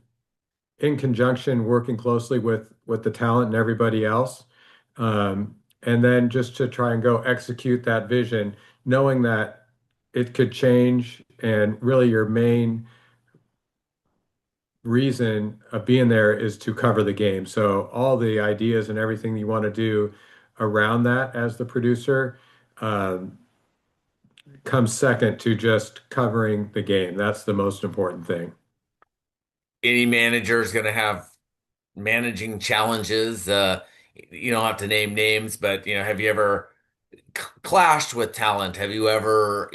Speaker 2: in conjunction working closely with the talent and everybody else. And then just to try and go execute that vision, knowing that it could change and really your main reason of being there is to cover the game. So all the ideas and everything you want to do around that as the producer um, comes second to just covering the game. That's the most important thing.
Speaker 1: Any manager is going to have managing challenges. You don't have to name names, but have you ever clashed with talent? Have you ever,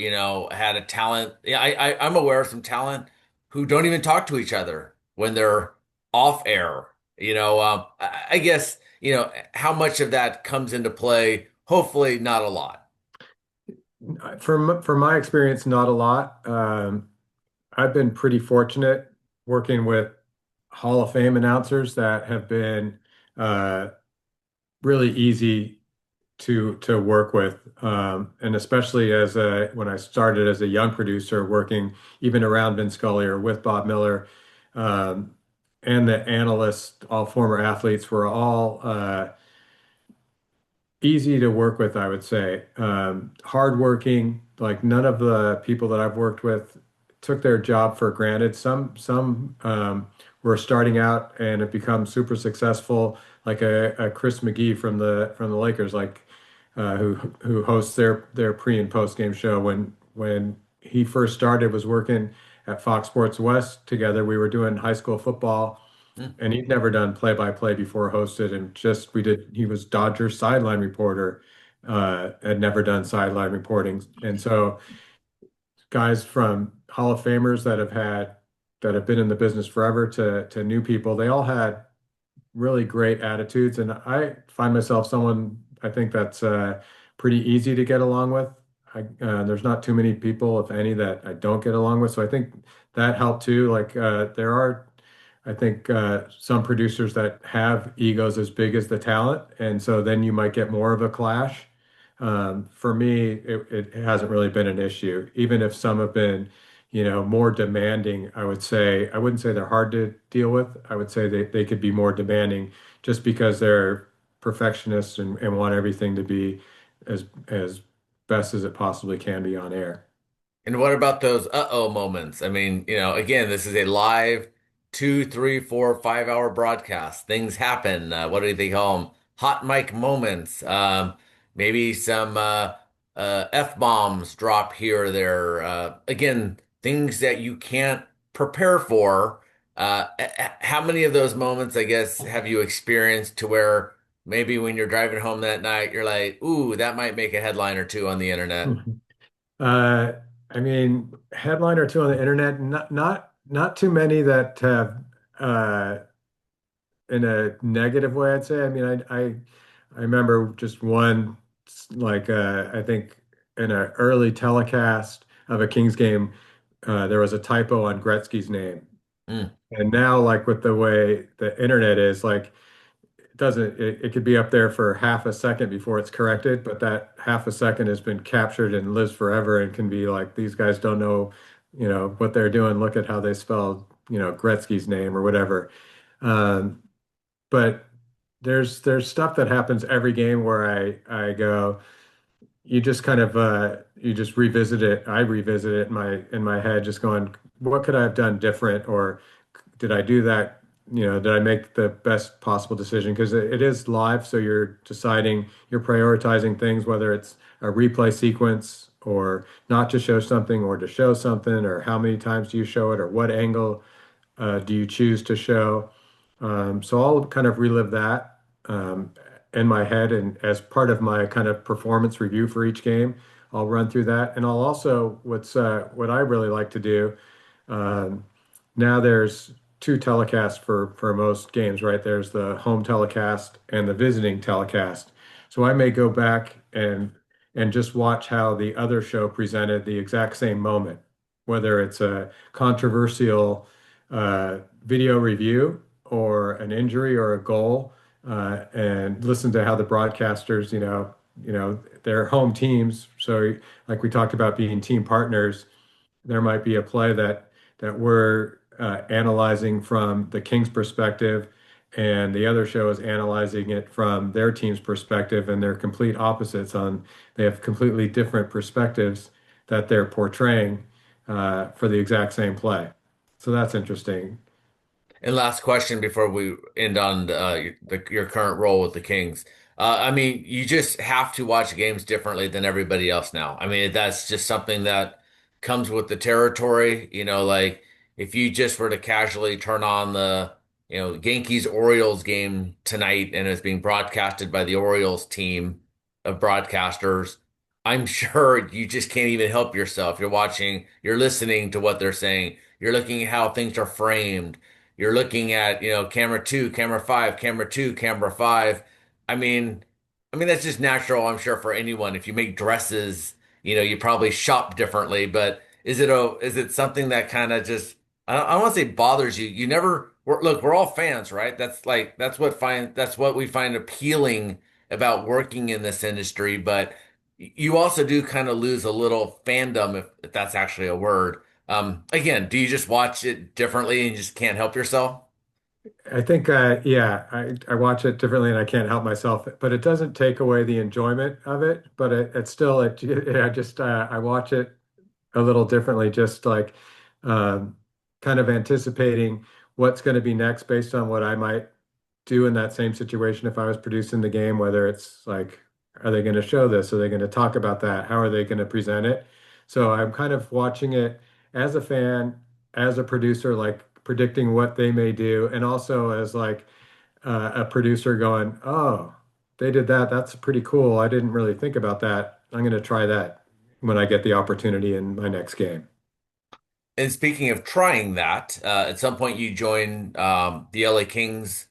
Speaker 1: had a talent? Yeah, I'm aware of some talent who don't even talk to each other when they're off air. I guess, how much of that comes into play? Hopefully not a lot.
Speaker 2: From my experience, not a lot. I've been pretty fortunate working with Hall of Fame announcers that have been uh, really easy to work with, and especially when I started as a young producer, working even around Vince Scully or with Bob Miller, um, and the analysts, all former athletes, were all easy to work with, I would say. Hardworking, like none of the people that I've worked with took their job for granted. Some were starting out and have become super successful, like a Chris McGee from the Lakers, like who hosts their pre and post game show. When he first started, was working at Fox Sports West together. We were doing high school football
Speaker 1: Hmm.
Speaker 2: and he'd never done play-by-play before hosted and just we did he was Dodgers sideline reporter, had never done sideline reporting, and so guys from Hall of Famers that have been in the business forever to new people, they all had really great attitudes, and I find myself someone I think that's pretty easy to get along with. There's not too many people, if any, that I don't get along with, so I think that helped too. Like there are, I think, some producers that have egos as big as the talent, and so then you might get more of a clash. For me, it hasn't really been an issue, even if some have been, more demanding. I wouldn't say they're hard to deal with. I would say they could be more demanding just because they're perfectionists and want everything to be as best as it possibly can be on air.
Speaker 1: And what about those uh-oh moments? I mean, again, this is a live 2, 3, 4, 5 hour broadcast. Things happen. What do they call them? Hot mic moments. Maybe some F-bombs drop here or there. Again, things that you can't prepare for. How many of those moments, I guess, have you experienced to where maybe when you're driving home that night, you're like, ooh, that might make a headline or two on the internet?
Speaker 2: Uh, I mean, headline or two on the internet, not too many that have in a negative way, I'd say. I mean, I remember just one like I think in an early telecast of a Kings game, there was a typo on Gretzky's name.
Speaker 1: Mm.
Speaker 2: And now, like with the way the internet is, like it could be up there for half a second before it's corrected, but that half a second has been captured and lives forever and can be like, these guys don't know, what they're doing. Look at how they spelled, Gretzky's name or whatever. Um, but there's stuff that happens every game where I go, you just kind of you just revisit it. I revisit it in my head, just going, what could I have done different, or did I do that? Did I make the best possible decision? Because it is live, so you're deciding, you're prioritizing things, whether it's a replay sequence or not to show something or to show something, or how many times do you show it, or what angle do you choose to show? So I'll kind of relive that in my head, and as part of my kind of performance review for each game, I'll run through that, and I'll also what I really like to do. Um, Now there's two telecasts for most games, right? There's the home telecast and the visiting telecast. So I may go back and just watch how the other show presented the exact same moment, whether it's a controversial video review or an injury or a goal, and listen to how the broadcasters, their home teams. So like we talked about being team partners, there might be a play that we're analyzing from the Kings' perspective, and the other show is analyzing it from their team's perspective, and they're complete opposites on. They have completely different perspectives that they're portraying for the exact same play. So that's interesting.
Speaker 1: And last question before we end on your current role with the Kings. I mean, you just have to watch games differently than everybody else now. I mean, that's just something that comes with the territory. Like if you just were to casually turn on the Yankees Orioles game tonight and it's being broadcasted by the Orioles team of broadcasters, I'm sure you just can't even help yourself. You're listening to what they're saying. You're looking at how things are framed. You're looking at camera two, camera five, camera two, camera five. I mean, that's just natural, I'm sure, for anyone. If you make dresses, you probably shop differently, but is it something that kind of just I don't want to say bothers you. You never look, we're all fans, right? That's what we find appealing about working in this industry, but you also do kind of lose a little fandom if that's actually a word. Again, do you just watch it differently and you just can't help yourself?
Speaker 2: I think, yeah, I watch it differently and I can't help myself, but it doesn't take away the enjoyment of it. But it's still, I just, I watch it a little differently, just like um, kind of anticipating what's going to be next based on what I might do in that same situation if I was producing the game, whether it's like, are they going to show this? Are they going to talk about that? How are they going to present it? So I'm kind of watching it as a fan, as a producer, like predicting what they may do, and also as like a producer going, oh, they did that. That's pretty cool. I didn't really think about that. I'm going to try that when I get the opportunity in my next game.
Speaker 1: And speaking of trying that, at some point you joined the LA Kings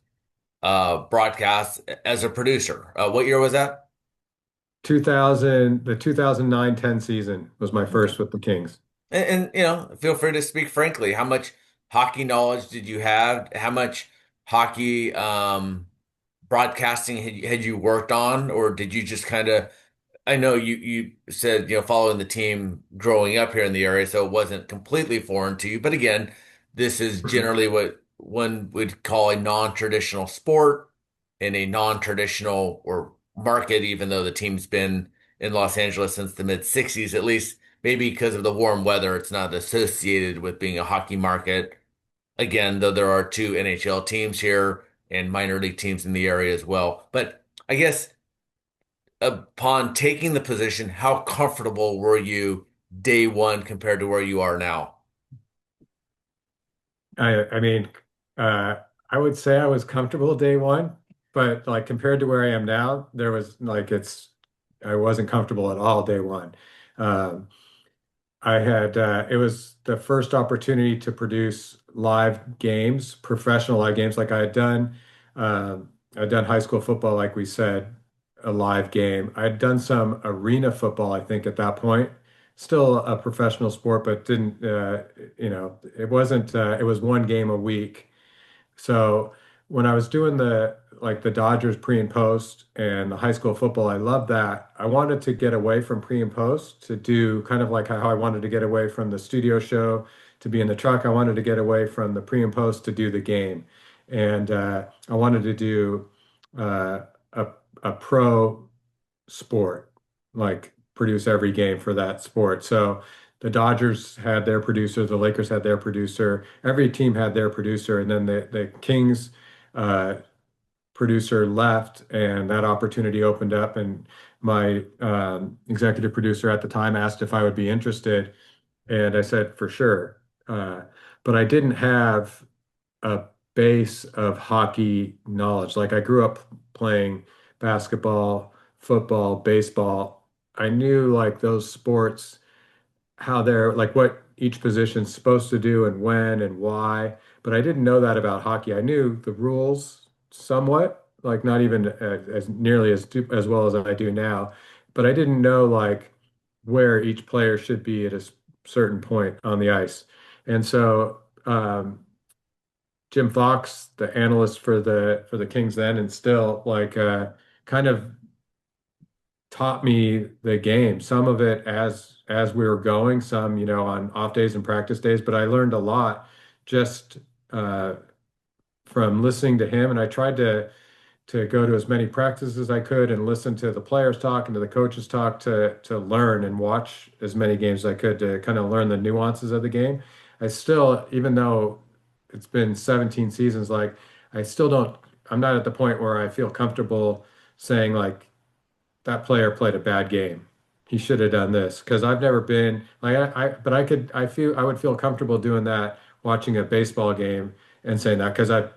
Speaker 1: broadcast as a producer. What year was that?
Speaker 2: The 2009-10 season was my
Speaker 1: Okay.
Speaker 2: first with the Kings.
Speaker 1: And feel free to speak frankly. How much hockey knowledge did you have? How much hockey broadcasting had you worked on, or did you just kind of I know you said, following the team growing up here in the area, so it wasn't completely foreign to you. But again, this is generally what one would call a non-traditional sport in a non-traditional or market, even though the team's been in Los Angeles since the mid 60s, at least maybe because of the warm weather, it's not associated with being a hockey market. Again, though there are two NHL teams here and minor league teams in the area as well. But I guess upon taking the position, how comfortable were you day one compared to where you are now?
Speaker 2: I mean, uh, I would say I was comfortable day one, but like compared to where I am now, there was like I wasn't comfortable at all day one. Um, I had it was the first opportunity to produce live games, professional live games. Like I'd done high school football, like we said, a live game. I'd done some arena football, I think, at that point. Still a professional sport, but didn't, it wasn't. It was one game a week. So when I was doing the Dodgers pre and post and the high school football, I loved that. I wanted to get away from pre and post to do kind of like how I wanted to get away from the studio show to be in the truck. I wanted to get away from the pre and post to do the game. And I wanted to do uh, a, a pro sport, like produce every game for that sport. So the Dodgers had their producer, the Lakers had their producer, every team had their producer, and then the Kings uh, producer left, and that opportunity opened up, and my executive producer at the time asked if I would be interested, and I said for sure. But I didn't have a base of hockey knowledge. Like I grew up playing basketball, football, baseball. I knew like those sports, how they're like what each position's supposed to do and when and why, but I didn't know that about hockey. I knew the rules somewhat, like not even as nearly as well as I do now, but I didn't know like where each player should be at a certain point on the ice. And so Jim Fox, the analyst for the Kings then and still like kind of taught me the game. Some of it as we were going, some, on off days and practice days, but I learned a lot just uh from listening to him and I tried to go to as many practices as I could and listen to the players talk and to the coaches talk to learn and watch as many games as I could to kind of learn the nuances of the game. I still, even though it's been 17 seasons, like I still don't, I'm not at the point where I feel comfortable saying like that player played a bad game. He should have done this because I've never been like but I would feel comfortable doing that watching a baseball game and saying that because I've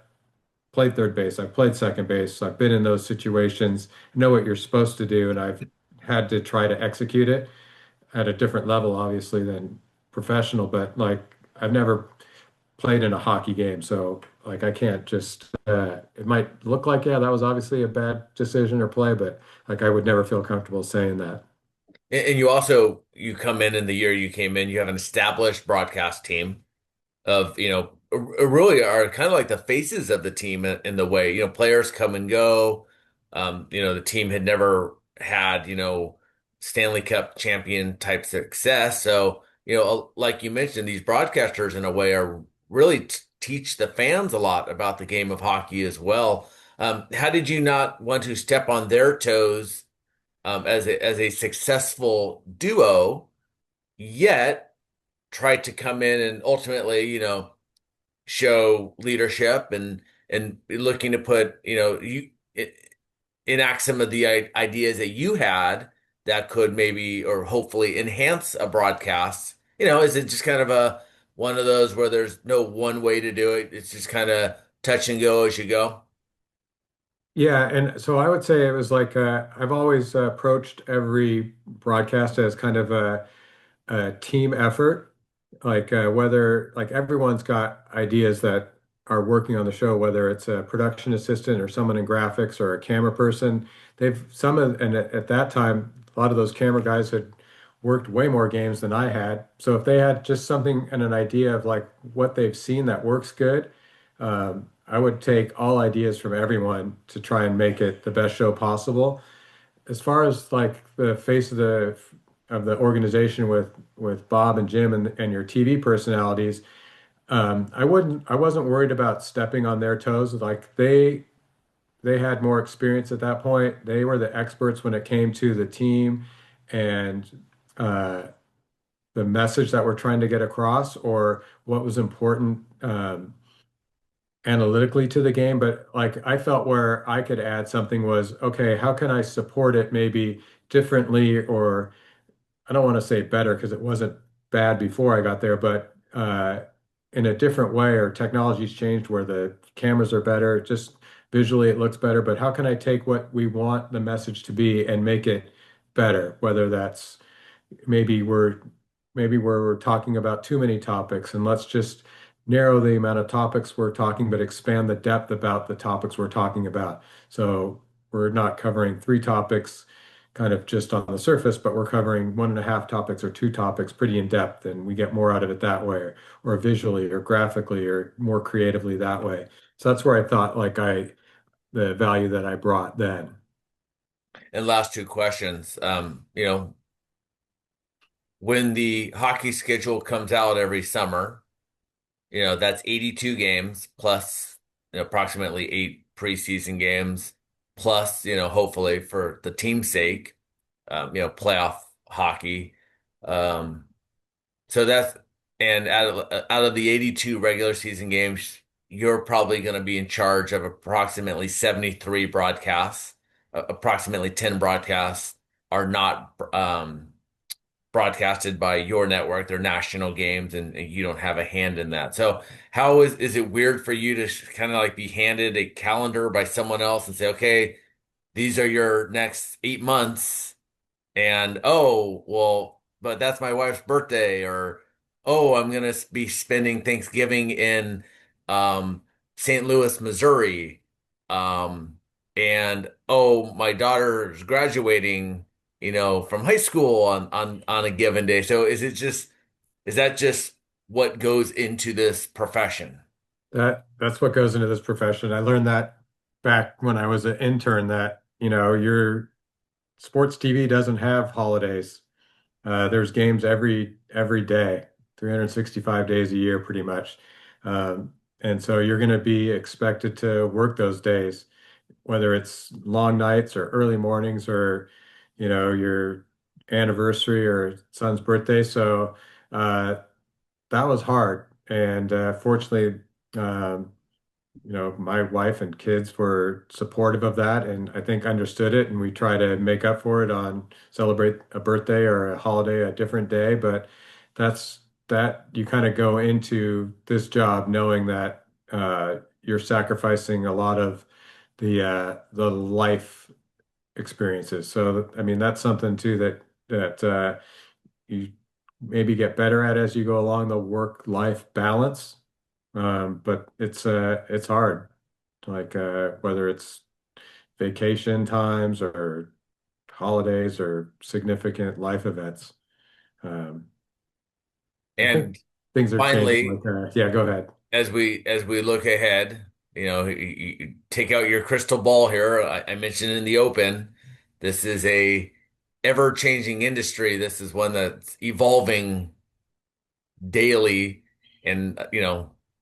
Speaker 2: played third base, I've played second base, so I've been in those situations, know what you're supposed to do, and I've had to try to execute it at a different level, obviously, than professional, but like I've never played in a hockey game, so like I can't just it might look like, yeah, that was obviously a bad decision or play, but like I would never feel comfortable saying that.
Speaker 1: And you also you come in the year you came in, you have an established broadcast team of, really are kind of like the faces of the team in the way, players come and go. The team had never had, Stanley Cup champion type success. So, like you mentioned, these broadcasters in a way are really t teach the fans a lot about the game of hockey as well. How did you not want to step on their toes, as a successful duo, yet try to come in and ultimately, show leadership and looking to put, you enact some of the ideas that you had that could maybe or hopefully enhance a broadcast. Is it just kind of a one of those where there's no one way to do it? It's just kind of touch and go as you go.
Speaker 2: Yeah, and so I would say it was like I've always approached every broadcast as kind of a team effort. Like whether like everyone's got ideas that are working on the show, whether it's a production assistant or someone in graphics or a camera person. And at that time, a lot of those camera guys had worked way more games than I had. So if they had just something and an idea of like what they've seen that works good, I would take all ideas from everyone to try and make it the best show possible. As far as like the face of the organization with Bob and Jim and your TV personalities, I wasn't worried about stepping on their toes. Like they had more experience at that point. They were the experts when it came to the team and uh, the message that we're trying to get across or what was important analytically to the game. But like I felt where I could add something was, okay, how can I support it maybe differently or I don't want to say better because it wasn't bad before I got there, but in a different way, or technology's changed where the cameras are better, just visually it looks better. But how can I take what we want the message to be and make it better? Whether that's maybe we're we're talking about too many topics, and let's just narrow the amount of topics we're talking, but expand the depth about the topics we're talking about. So we're not covering three topics kind of just on the surface, but we're covering one and a half topics or two topics pretty in depth, and we get more out of it that way, or visually, or graphically, or more creatively that way. So that's where I thought like the value that I brought then.
Speaker 1: And last two questions. When the hockey schedule comes out every summer, that's 82 games plus approximately eight preseason games, plus, hopefully for the team's sake, playoff hockey. Um, so that's and out of the 82 regular season games, you're probably going to be in charge of approximately 73 broadcasts. Approximately 10 broadcasts are not broadcasted by your network. They're national games, and you don't have a hand in that. So how is it weird for you to kind of like be handed a calendar by someone else and say, okay, these are your next 8 months? And oh, well, but that's my wife's birthday, or oh, I'm gonna be spending Thanksgiving in um St. Louis, Missouri. Um and oh, my daughter's graduating, from high school on a given day. So is that just what goes into this profession?
Speaker 2: That's what goes into this profession. I learned that back when I was an intern that, your sports TV doesn't have holidays. There's games every day, 365 days a year, pretty much. And so you're going to be expected to work those days, whether it's long nights or early mornings or, your anniversary or son's birthday. So that was hard. And fortunately, um, my wife and kids were supportive of that and I think understood it. And we try to make up for it on celebrate a birthday or a holiday a different day. But that's that you kind of go into this job knowing that you're sacrificing a lot of the life experiences. So, I mean, that's something too that you maybe get better at as you go along, the work-life balance. But it's hard, like whether it's vacation times or holidays or significant life events. Um, I think
Speaker 1: And
Speaker 2: things are changing.
Speaker 1: finally,
Speaker 2: Like, yeah, go ahead.
Speaker 1: as we look ahead, you take out your crystal ball here. I mentioned in the open, this is a ever-changing industry. This is one that's evolving daily, and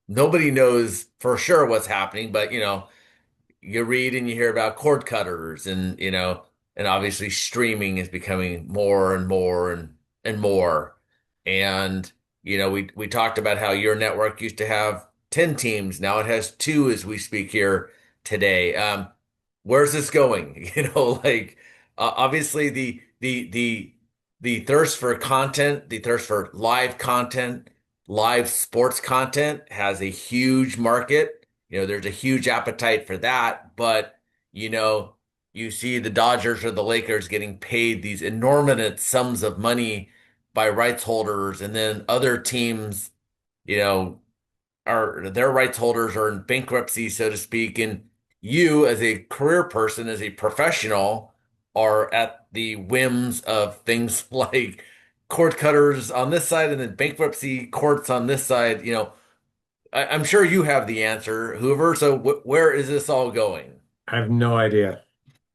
Speaker 1: nobody knows for sure what's happening, but you read and you hear about cord cutters, and obviously streaming is becoming more and more and more. And we talked about how your network used to have 10 teams. Now it has two as we speak here today. Where's this going? Like obviously the thirst for content, the thirst for live content, live sports content has a huge market. There's a huge appetite for that, but you know, you see the Dodgers or the Lakers getting paid these enormous sums of money by rights holders, and then other teams, you know, are their rights holders are in bankruptcy, so to speak, and you as a career person, as a professional, are at the whims of things like cord cutters on this side and then bankruptcy courts on this side. I'm sure you have the answer, Hoover. So where is this all going?
Speaker 2: I have no idea.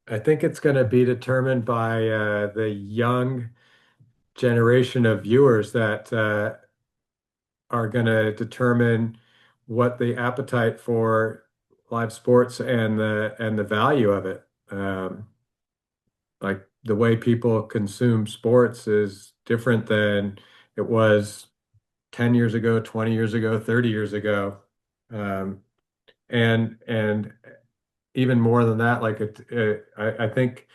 Speaker 2: I think it's going to be determined by the young generation of viewers that are going to determine what the appetite for live sports and the value of it. Like the way people consume sports is different than it was 10 years ago, 20 years ago, 30 years ago. Um, and even more than that, like I think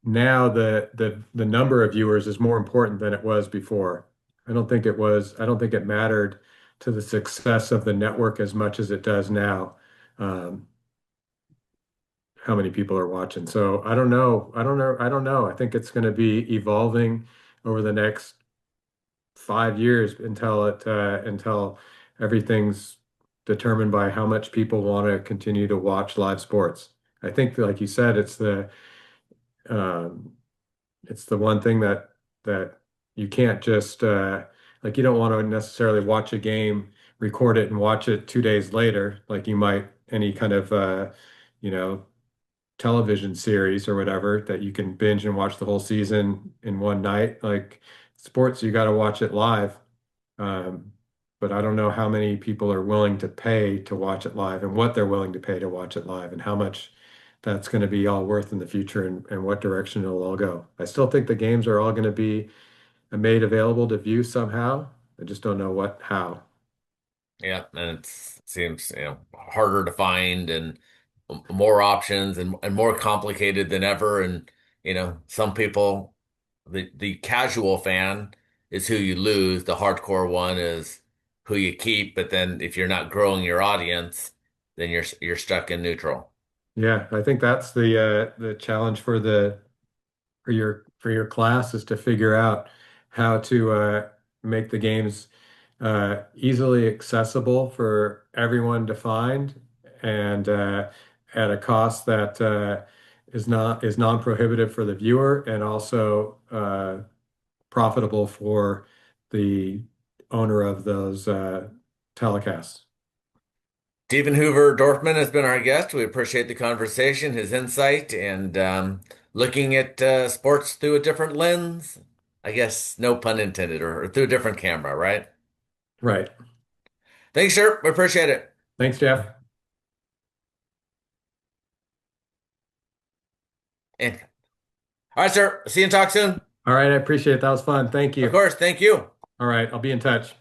Speaker 2: now the number of viewers is more important than it was before. I don't think it mattered to the success of the network as much as it does now. Um, how many people are watching. So I don't know. I don't know. I don't know. I think it's going to be evolving over the next 5 years until everything's determined by how much people want to continue to watch live sports. I think, like you said, it's the um, It's the one thing that you can't just like you don't want to necessarily watch a game, record it and watch it 2 days later, like you might any kind of you know, television series or whatever that you can binge and watch the whole season in one night. Like sports, you got to watch it live. Um, but I don't know how many people are willing to pay to watch it live and what they're willing to pay to watch it live and how much that's going to be all worth in the future and what direction it'll all go. I still think the games are all going to be made available to view somehow. I just don't know how.
Speaker 1: Yeah, and it seems, harder to find and more options and more complicated than ever. And, some people, the casual fan is who you lose. The hardcore one is who you keep. But then if you're not growing your audience, then you're stuck in neutral.
Speaker 2: Yeah, I think that's the challenge for your class is to figure out how to make the games easily accessible for everyone to find and at a cost that is non-prohibitive for the viewer and also profitable for the owner of those telecasts.
Speaker 1: Stephen Hoover Dorfman has been our guest. We appreciate the conversation, his insight, and looking at sports through a different lens. I guess no pun intended, or through a different camera, right?
Speaker 2: Right.
Speaker 1: Thanks, sir. We appreciate it.
Speaker 2: Thanks, Jeff.
Speaker 1: And all right, sir. See you and talk soon.
Speaker 2: All right, I appreciate it. That was fun. Thank
Speaker 1: Of
Speaker 2: you.
Speaker 1: course. Thank you.
Speaker 2: All right, I'll be in touch.